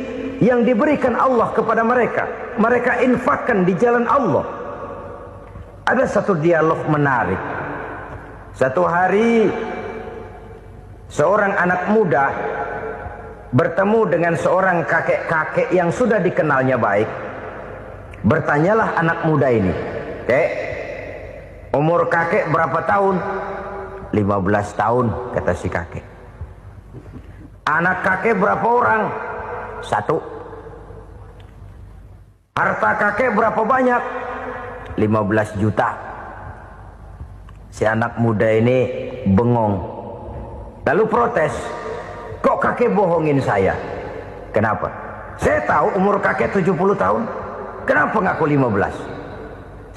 Speaker 1: yang diberikan Allah kepada mereka. Mereka infakkan di jalan Allah. Ada satu dialog menarik. Satu hari seorang anak muda bertemu dengan seorang kakek-kakek yang sudah dikenalnya baik. Bertanyalah anak muda ini, "Kek, umur kakek berapa tahun?" 15 tahun, kata si kakek. "Anak kakek berapa orang?" 1. "Harta kakek berapa banyak?" 15 juta. Si anak muda ini bengong. Lalu protes, "Kok kakek bohongin saya?" "Kenapa?" "Saya tahu umur kakek 70 tahun. Kenapa ngaku 15?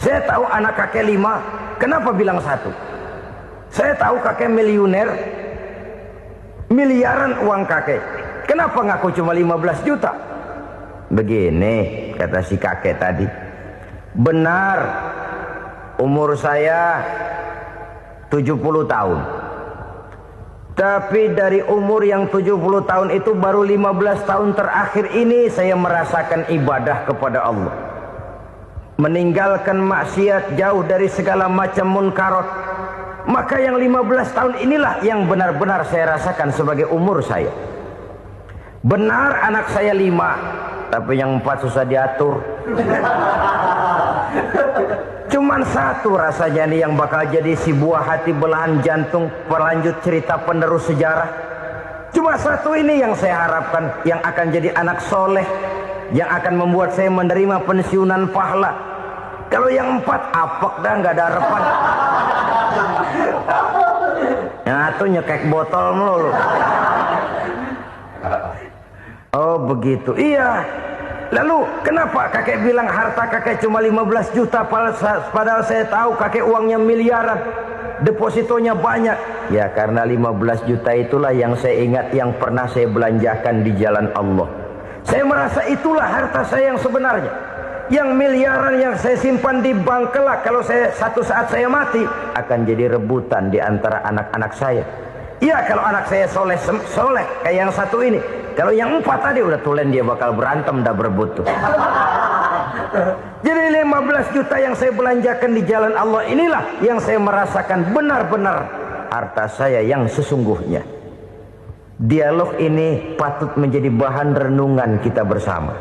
Speaker 1: Saya tahu anak kakek 5. Kenapa bilang 1? Saya tahu kakek miliuner, miliaran uang kakek. Kenapa ngaku cuma 15 juta? Begini, kata si kakek tadi. Benar, umur saya 70 tahun. Tapi dari umur yang 70 tahun itu baru 15 tahun terakhir ini saya merasakan ibadah kepada Allah. Meninggalkan maksiat, jauh dari segala macam munkarat. Maka yang 15 tahun inilah yang benar-benar saya rasakan sebagai umur saya. Benar anak saya 5, tapi yang 4 susah diatur. Cuman 1 rasanya nih yang bakal jadi si buah hati belahan jantung pelanjut cerita penerus sejarah. Cuma 1 ini yang saya harapkan, yang akan jadi anak soleh, yang akan membuat saya menerima pensiunan pahala. Kalau yang 4 apek dah, nggak ada harapan. Yang 1 nyekek botol melulu. Oh begitu, iya. Lalu kenapa kakek bilang harta kakek cuma 15 juta padahal saya tahu kakek uangnya miliaran, depositonya banyak? Ya karena 15 juta itulah yang saya ingat yang pernah saya belanjakan di jalan Allah. Saya merasa itulah harta saya yang sebenarnya. Yang miliaran yang saya simpan di bank kelak kalau satu saat saya mati akan jadi rebutan di antara anak-anak saya. Iya kalau anak saya soleh kayak yang 1 ini. Kalau yang 4 tadi udah tulen dia bakal berantem dah berebut tuh. Jadi 15 juta yang saya belanjakan di jalan Allah inilah yang saya merasakan benar-benar harta saya yang sesungguhnya. Dialog ini patut menjadi bahan renungan kita bersama.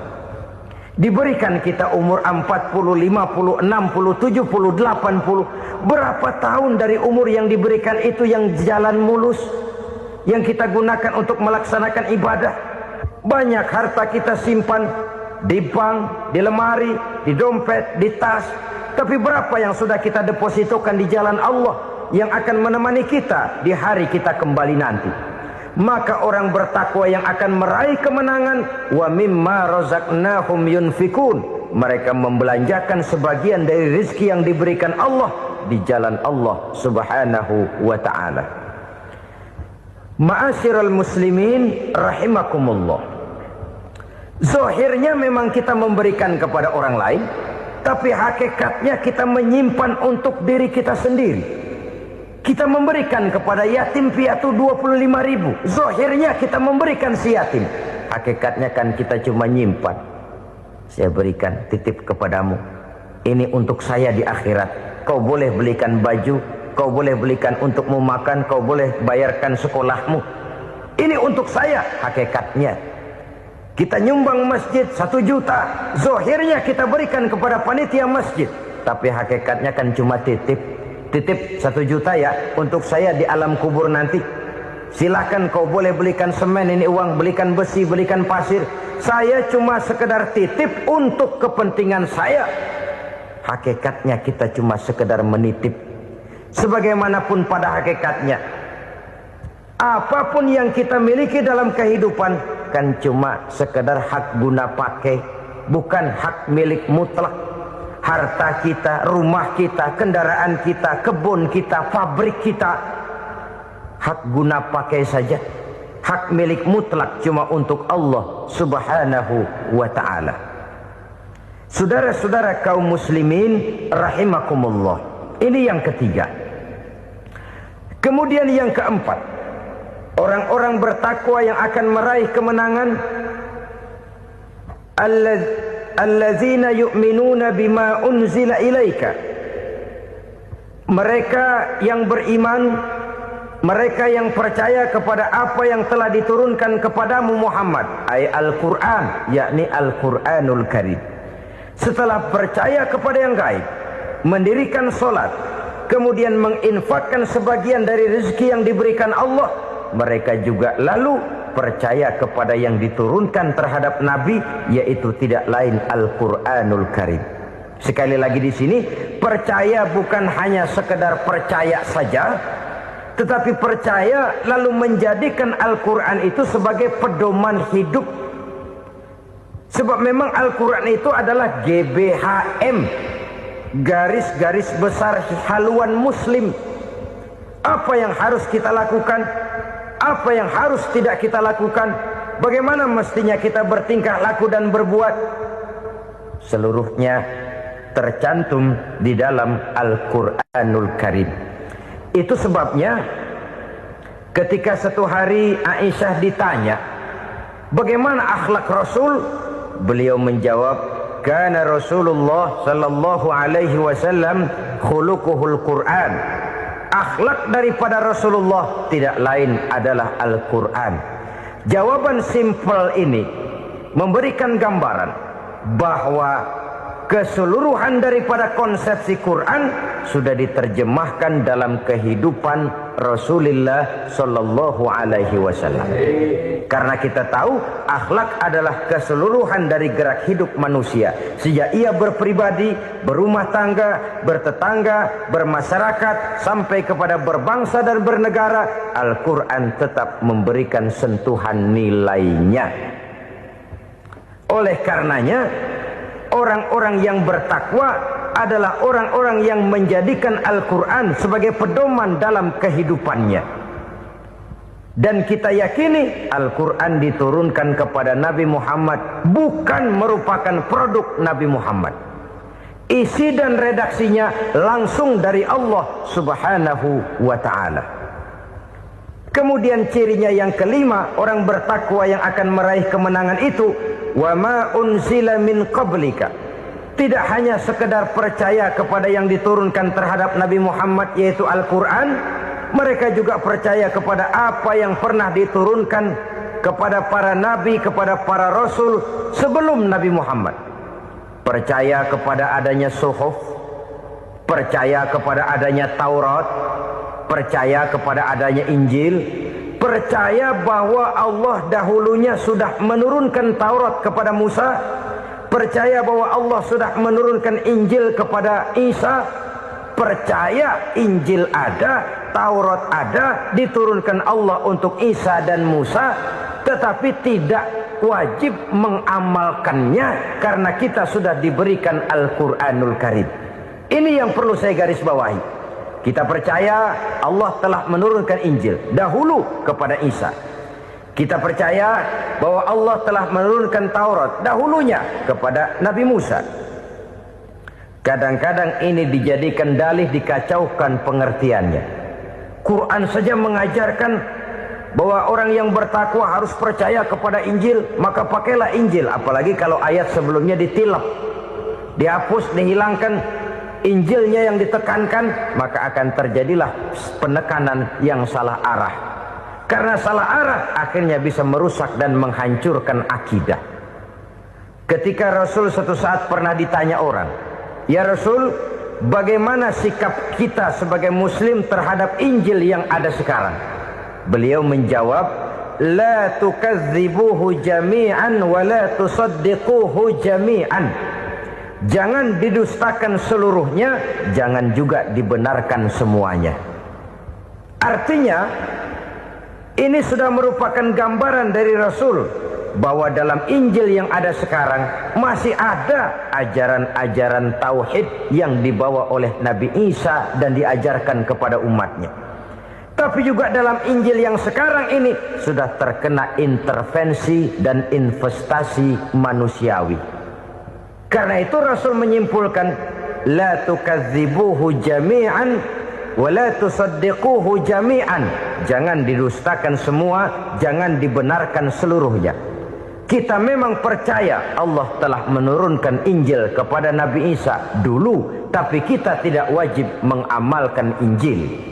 Speaker 1: Diberikan kita umur 40, 50, 60, 70, 80. Berapa tahun dari umur yang diberikan itu yang jalan mulus, yang kita gunakan untuk melaksanakan ibadah? Banyak harta kita simpan di bank, di lemari, di dompet, di tas. Tapi berapa yang sudah kita depositokan di jalan Allah yang akan menemani kita di hari kita kembali nanti? Maka orang bertakwa yang akan meraih kemenangan, wa mimma razaqnahum yunfikun, mereka membelanjakan sebagian dari rezeki yang diberikan Allah di jalan Allah Subhanahu wa ta'ala. Ma'asyiral muslimin rahimakumullah. Zahirnya memang kita memberikan kepada orang lain, tapi hakikatnya kita menyimpan untuk diri kita sendiri. Kita memberikan kepada yatim piatu 25.000. Zahirnya kita memberikan si yatim, hakikatnya kan kita cuma nyimpan. Saya berikan, titip kepadamu, ini untuk saya di akhirat. Kau boleh belikan baju, kau boleh belikan untukmu makan, kau boleh bayarkan sekolahmu. Ini untuk saya. Hakikatnya kita nyumbang masjid 1 juta, zahirnya kita berikan kepada panitia masjid, tapi hakikatnya kan cuma titip 1 juta ya untuk saya di alam kubur nanti. Silakan kau boleh belikan semen, ini uang, belikan besi, belikan pasir. Saya cuma sekedar titip untuk kepentingan saya. Hakikatnya kita cuma sekedar menitip. Sebagaimanapun pada hakikatnya, apapun yang kita miliki dalam kehidupan kan cuma sekedar hak guna pakai, bukan hak milik mutlak. Harta kita, rumah kita, kendaraan kita, kebun kita, pabrik kita, hak guna pakai saja. Hak milik mutlak cuma untuk Allah Subhanahu wa ta'ala. Saudara-saudara kaum muslimin rahimakumullah. Ini yang ketiga. Kemudian yang keempat, orang-orang bertakwa yang akan meraih kemenangan, allazina yu'minuna bima unzila ilaika, mereka yang beriman, mereka yang percaya kepada apa yang telah diturunkan kepadamu Muhammad, ay Al-Quran, yakni Al-Quranul Karim. Setelah percaya kepada yang gaib, mendirikan solat, kemudian menginfakkan sebagian dari rezeki yang diberikan Allah, mereka juga lalu percaya kepada yang diturunkan terhadap Nabi, yaitu tidak lain Al-Quranul Karim. Sekali lagi di sini, percaya bukan hanya sekedar percaya saja, tetapi percaya lalu menjadikan Al-Quran itu sebagai pedoman hidup. Sebab memang Al-Quran itu adalah GBHM, garis-garis besar haluan muslim. Apa yang harus kita lakukan, apa yang harus tidak kita lakukan, bagaimana mestinya kita bertingkah laku dan berbuat, seluruhnya tercantum di dalam Al-Quranul Karim. Itu sebabnya ketika satu hari Aisyah ditanya bagaimana akhlak Rasul, beliau menjawab, kana Rasulullah sallallahu alaihi wasallam khuluquhul Quran. Akhlak daripada Rasulullah tidak lain adalah Al-Quran. Jawaban simpel ini memberikan gambaran bahwa keseluruhan daripada konsepsi Quran sudah diterjemahkan dalam kehidupan Rasulullah sallallahu alaihi wasallam. Karena kita tahu akhlak adalah keseluruhan dari gerak hidup manusia. Sejak ia berpribadi, berumah tangga, bertetangga, bermasyarakat, sampai kepada berbangsa dan bernegara, Al-Quran tetap memberikan sentuhan nilainya. Oleh karenanya, orang-orang yang bertakwa adalah orang-orang yang menjadikan Al-Quran sebagai pedoman dalam kehidupannya. Dan kita yakini Al-Quran diturunkan kepada Nabi Muhammad bukan merupakan produk Nabi Muhammad. Isi dan redaksinya langsung dari Allah Subhanahu wa ta'ala. Kemudian cirinya yang kelima, orang bertakwa yang akan meraih kemenangan itu, wa ma unzila min qablika. Tidak hanya sekedar percaya kepada yang diturunkan terhadap Nabi Muhammad, yaitu Al-Quran, mereka juga percaya kepada apa yang pernah diturunkan kepada para nabi, kepada para rasul sebelum Nabi Muhammad. Percaya kepada adanya suhuf, percaya kepada adanya Taurat, percaya kepada adanya Injil, percaya bahwa Allah dahulunya sudah menurunkan Taurat kepada Musa, percaya bahwa Allah sudah menurunkan Injil kepada Isa, percaya Injil ada, Taurat ada, diturunkan Allah untuk Isa dan Musa, tetapi tidak wajib mengamalkannya karena kita sudah diberikan Al-Quranul Karim. Ini yang perlu saya garis bawahi. Kita percaya Allah telah menurunkan Injil dahulu kepada Isa. Kita percaya bahwa Allah telah menurunkan Taurat dahulunya kepada Nabi Musa. Kadang-kadang ini dijadikan dalih, dikacaukan pengertiannya. Quran saja mengajarkan bahwa orang yang bertakwa harus percaya kepada Injil, maka pakailah Injil. Apalagi kalau ayat sebelumnya ditilap, dihapus, dihilangkan, Injilnya yang ditekankan, maka akan terjadilah penekanan yang salah arah. Karena salah arah akhirnya bisa merusak dan menghancurkan akidah. Ketika Rasul suatu saat pernah ditanya orang, "Ya Rasul, bagaimana sikap kita sebagai muslim terhadap Injil yang ada sekarang?" Beliau menjawab, "La tukadzibuhu jami'an wa la tusaddiquhu jami'an." Jangan didustakan seluruhnya, jangan juga dibenarkan semuanya. Artinya, ini sudah merupakan gambaran dari Rasul bahwa dalam Injil yang ada sekarang masih ada ajaran-ajaran tauhid yang dibawa oleh Nabi Isa dan diajarkan kepada umatnya. Tapi juga dalam Injil yang sekarang ini sudah terkena intervensi dan investasi manusiawi. Karena itu Rasul menyimpulkan, la tukadzibuhu jami'an wala tusaddiquhu jami'an. Jangan didustakan semua, jangan dibenarkan seluruhnya. Kita memang percaya Allah telah menurunkan Injil kepada Nabi Isa dulu, tapi kita tidak wajib mengamalkan Injil.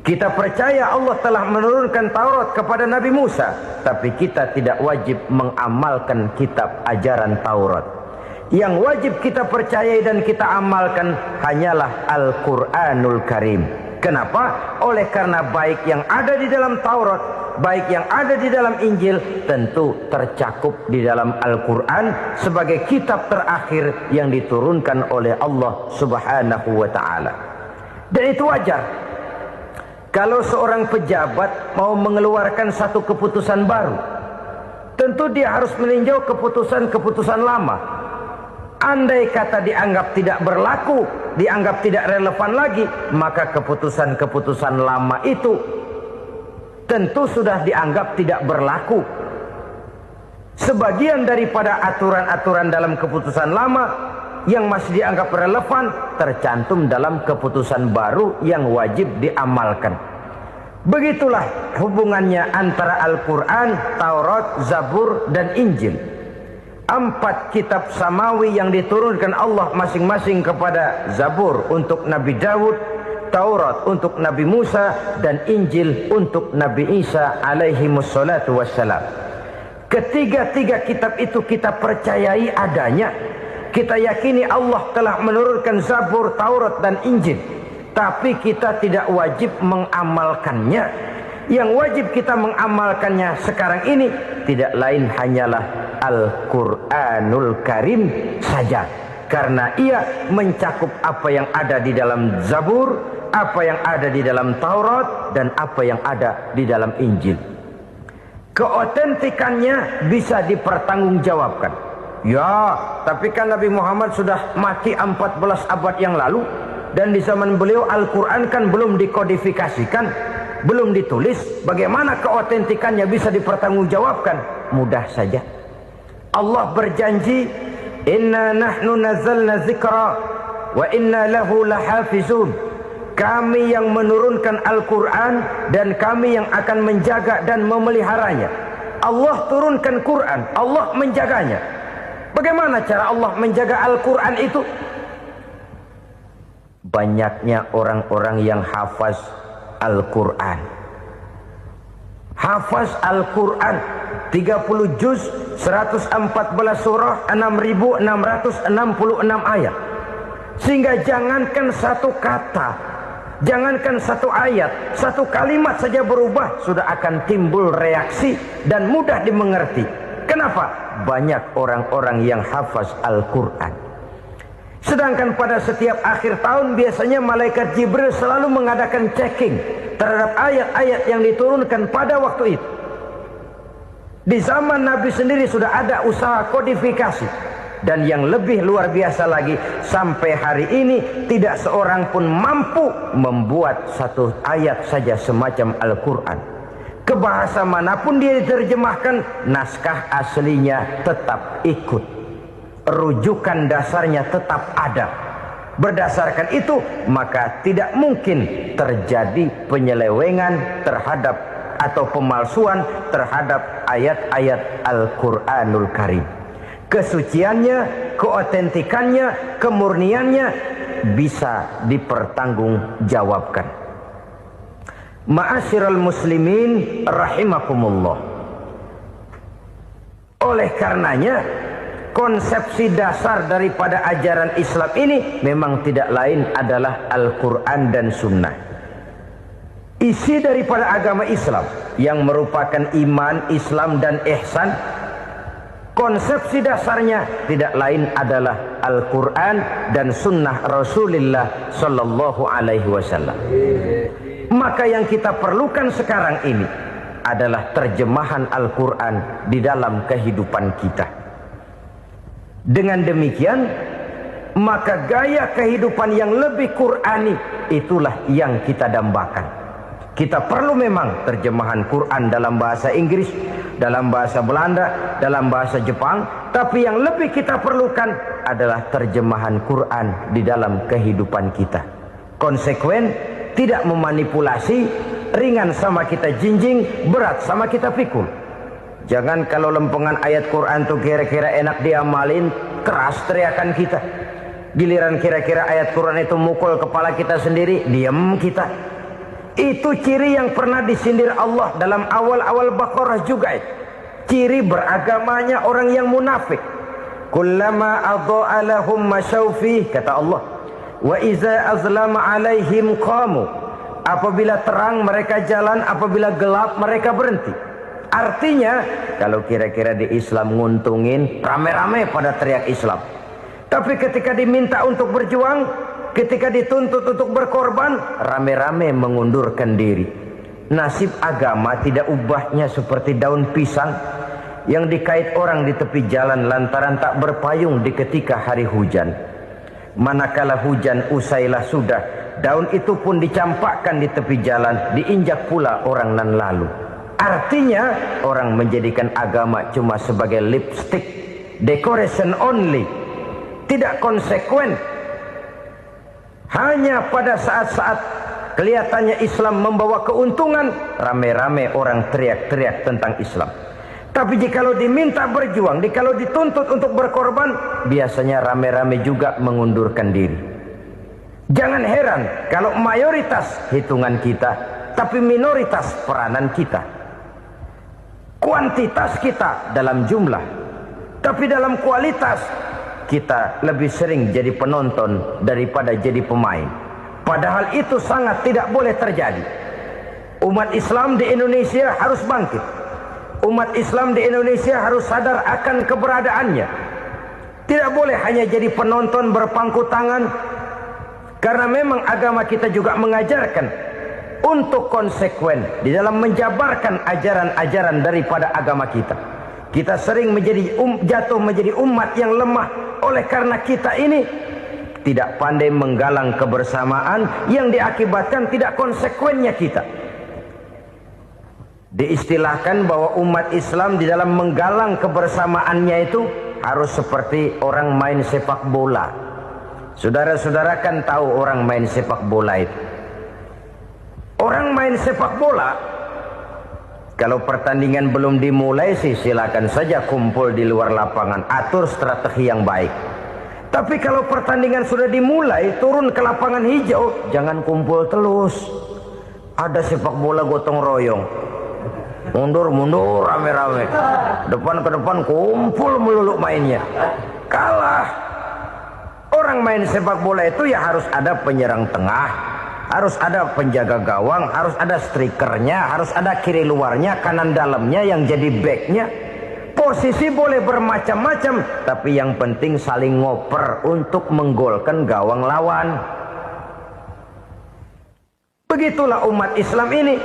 Speaker 1: Kita percaya Allah telah menurunkan Taurat kepada Nabi Musa, tapi kita tidak wajib mengamalkan kitab ajaran Taurat. Yang wajib kita percayai dan kita amalkan hanyalah Al-Quranul Karim. Kenapa? Oleh karena baik yang ada di dalam Taurat, baik yang ada di dalam Injil, tentu tercakup di dalam Al-Quran sebagai kitab terakhir yang diturunkan oleh Allah Subhanahu wa Ta'ala. Dan itu wajar. Kalau seorang pejabat mau mengeluarkan satu keputusan baru, tentu dia harus meninjau keputusan-keputusan lama. Andai kata dianggap tidak berlaku, dianggap tidak relevan lagi, maka keputusan-keputusan lama itu tentu sudah dianggap tidak berlaku. Sebagian daripada aturan-aturan dalam keputusan lama yang masih dianggap relevan tercantum dalam keputusan baru yang wajib diamalkan. Begitulah hubungannya antara Al-Quran, Taurat, Zabur, dan Injil. 4 kitab samawi yang diturunkan Allah masing-masing kepada Zabur untuk Nabi Daud, Taurat untuk Nabi Musa, dan Injil untuk Nabi Isa alaihi wassalatu wassalam. Ketiga-tiga kitab itu kita percayai adanya. Kita yakini Allah telah menurunkan Zabur, Taurat, dan Injil. Tapi kita tidak wajib mengamalkannya. Yang wajib kita mengamalkannya sekarang ini tidak lain hanyalah Al-Quranul Karim saja. Karena ia mencakup apa yang ada di dalam Zabur, apa yang ada di dalam Taurat, dan apa yang ada di dalam Injil. Keotentikannya bisa dipertanggungjawabkan. Ya, tapi kan Nabi Muhammad sudah mati 14 abad yang lalu. Dan di zaman beliau Al-Quran kan belum dikodifikasikan, belum ditulis. Bagaimana keotentikannya bisa dipertanggungjawabkan? Mudah saja. Allah berjanji, inna nahnu nazzalna zikra wa inna lahu lahafizun. Kami yang menurunkan Al-Quran dan kami yang akan menjaga dan memeliharanya. Allah turunkan Quran, Allah menjaganya. Bagaimana cara Allah menjaga Al-Quran itu? Banyaknya orang-orang yang hafaz Al-Quran. Hafaz Al-Quran 30 juz, 114 surah, 6.666 ayat. Sehingga jangankan satu kata, jangankan satu ayat, satu kalimat saja berubah, sudah akan timbul reaksi dan mudah dimengerti. Kenapa? Banyak orang-orang yang hafaz Al-Quran. Sedangkan pada setiap akhir tahun biasanya malaikat Jibril selalu mengadakan checking terhadap ayat-ayat yang diturunkan pada waktu itu. Di zaman Nabi sendiri sudah ada usaha kodifikasi. Dan yang lebih luar biasa lagi, sampai hari ini tidak seorang pun mampu membuat satu ayat saja semacam Al-Quran. Ke bahasa manapun dia diterjemahkan, naskah aslinya tetap ikut. Rujukan dasarnya tetap ada. Berdasarkan itu, maka tidak mungkin terjadi penyelewengan terhadap atau pemalsuan terhadap ayat-ayat Al-Quranul Karim. Kesuciannya, keotentikannya, kemurniannya bisa dipertanggungjawabkan. Ma'asyiral muslimin rahimakumullah. Oleh karenanya, konsepsi dasar daripada ajaran Islam ini memang tidak lain adalah Al-Quran dan Sunnah. Isi daripada agama Islam yang merupakan iman, Islam, dan ihsan, konsepsi dasarnya tidak lain adalah Al-Quran dan Sunnah Rasulullah Sallallahu Alaihi Wasallam. Maka yang kita perlukan sekarang ini adalah terjemahan Al-Quran di dalam kehidupan kita. Dengan demikian, maka gaya kehidupan yang lebih Qur'ani itulah yang kita dambakan. Kita perlu memang terjemahan Quran dalam bahasa Inggris, dalam bahasa Belanda, dalam bahasa Jepang, tapi yang lebih kita perlukan adalah terjemahan Quran di dalam kehidupan kita. Konsekuen, tidak memanipulasi, ringan sama kita jinjing, berat sama kita pikul. Jangan kalau lempengan ayat Quran tuh kira-kira enak diamalin, keras teriakan kita. Giliran kira-kira ayat Quran itu mukul kepala kita sendiri, diam kita. Itu ciri yang pernah disindir Allah dalam awal-awal Baqarah juga. Ciri beragamanya orang yang munafik. Kullama adha'a lahum masyawfih, kata Allah. Wa iza azlama alaihim qamu. Apabila terang mereka jalan, apabila gelap mereka berhenti. Artinya, kalau kira-kira di Islam nguntungin, rame-rame pada teriak Islam. Tapi ketika diminta untuk berjuang, ketika dituntut untuk berkorban, rame-rame mengundurkan diri. Nasib agama tidak ubahnya seperti daun pisang yang dikait orang di tepi jalan lantaran tak berpayung di ketika hari hujan. Manakala hujan usailah sudah, daun itu pun dicampakkan di tepi jalan, diinjak pula orang nan lalu. Artinya orang menjadikan agama cuma sebagai lipstick, decoration only, tidak konsekuen. Hanya pada saat-saat kelihatannya Islam membawa keuntungan, rame-rame orang teriak-teriak tentang Islam. Tapi jikalau diminta berjuang, jikalau dituntut untuk berkorban, biasanya rame-rame juga mengundurkan diri. Jangan heran kalau mayoritas hitungan kita, tapi minoritas peranan kita. Kuantitas kita dalam jumlah, tapi dalam kualitas kita lebih sering jadi penonton daripada jadi pemain. Padahal itu sangat tidak boleh terjadi. Umat Islam di Indonesia harus bangkit. Umat Islam di Indonesia harus sadar akan keberadaannya. Tidak boleh hanya jadi penonton berpangku tangan. Karena memang agama kita juga mengajarkan untuk konsekuen di dalam menjabarkan ajaran-ajaran daripada agama kita. Kita sering jatuh menjadi umat yang lemah oleh karena kita ini tidak pandai menggalang kebersamaan yang diakibatkan tidak konsekuennya kita. Diistilahkan bahwa umat Islam di dalam menggalang kebersamaannya itu harus seperti orang main sepak bola. Saudara-saudara kan tahu orang main sepak bola itu. Orang main sepak bola, kalau pertandingan belum dimulai sih silakan saja kumpul di luar lapangan, atur strategi yang baik. Tapi kalau pertandingan sudah dimulai, turun ke lapangan hijau, jangan kumpul terus. Ada sepak bola gotong royong, mundur-mundur rame-rame, depan ke depan kumpul melulu mainnya. Kalah. Orang main sepak bola itu ya harus ada penyerang tengah, harus ada penjaga gawang, harus ada strikernya, harus ada kiri luarnya, kanan dalamnya yang jadi backnya. Posisi boleh bermacam-macam, tapi yang penting saling ngoper untuk menggolkan gawang lawan. Begitulah umat Islam ini.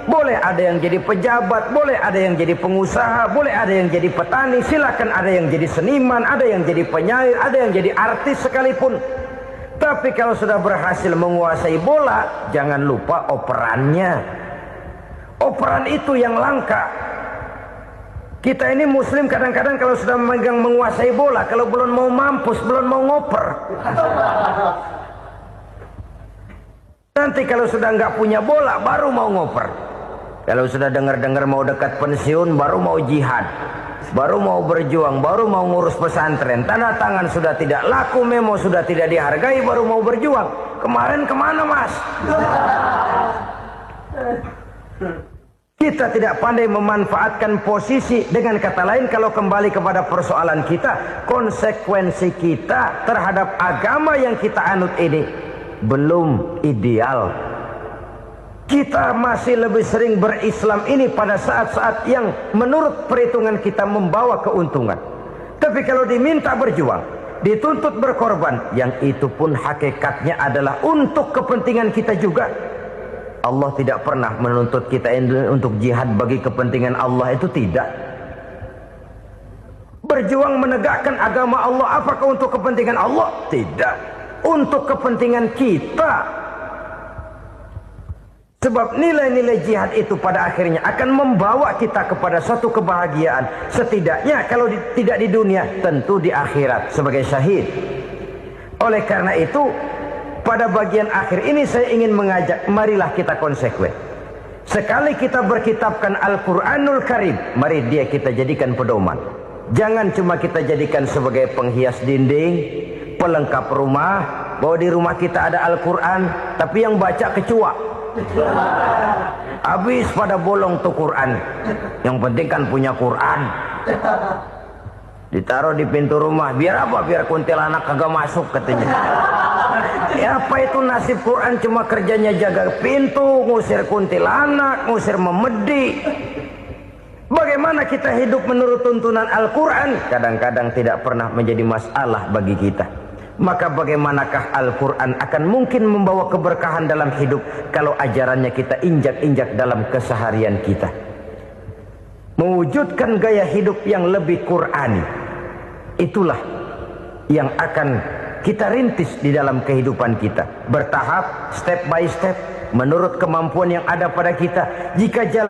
Speaker 1: Boleh ada yang jadi pejabat, boleh ada yang jadi pengusaha, boleh ada yang jadi petani, silakan ada yang jadi seniman, ada yang jadi penyair, ada yang jadi artis sekalipun. Tapi kalau sudah berhasil menguasai bola, jangan lupa operannya. Operan itu yang langka. Kita ini muslim kadang-kadang kalau sudah memegang menguasai bola, kalau belum mau mampus, belum mau ngoper. Nanti kalau sudah nggak punya bola, baru mau ngoper. Kalau sudah dengar-dengar mau dekat pensiun, baru mau jihad, baru mau berjuang, baru mau ngurus pesantren. Tanda tangan sudah tidak laku, memo sudah tidak dihargai, baru mau berjuang. Kemarin kemana mas? Kita tidak pandai memanfaatkan posisi. Dengan kata lain, kalau kembali kepada persoalan kita, konsekuensi kita terhadap agama yang kita anut ini belum ideal. Kita masih lebih sering berislam ini pada saat-saat yang menurut perhitungan kita membawa keuntungan. Tapi kalau diminta berjuang, dituntut berkorban, yang itu pun hakikatnya adalah untuk kepentingan kita juga. Allah tidak pernah menuntut kita untuk jihad bagi kepentingan Allah, itu tidak. Berjuang menegakkan agama Allah, apakah untuk kepentingan Allah? Tidak. Untuk kepentingan kita. Sebab nilai-nilai jihad itu pada akhirnya akan membawa kita kepada suatu kebahagiaan. Setidaknya kalau tidak di dunia, tentu di akhirat sebagai syahid. Oleh karena itu, pada bagian akhir ini saya ingin mengajak, marilah kita konsekuen. Sekali kita berkitabkan Al-Quranul Karim, mari dia kita jadikan pedoman. Jangan cuma kita jadikan sebagai penghias dinding, pelengkap rumah, bahwa di rumah kita ada Al-Quran, tapi yang baca kecoa. Habis pada bolong tuh Quran. Yang penting kan punya Quran. Ditaruh di pintu rumah, biar apa? Biar kuntilanak kagak masuk katanya. Ya apa itu nasib Quran, cuma kerjanya jaga pintu, ngusir kuntilanak, ngusir memedi. Bagaimana kita hidup menurut tuntunan Al-Quran? Kadang-kadang tidak pernah menjadi masalah bagi kita. Maka bagaimanakah Al-Quran akan mungkin membawa keberkahan dalam hidup kalau ajarannya kita injak-injak dalam keseharian kita? Mewujudkan gaya hidup yang lebih Qurani, itulah yang akan kita rintis di dalam kehidupan kita, bertahap, step by step, menurut kemampuan yang ada pada kita. Jika jalan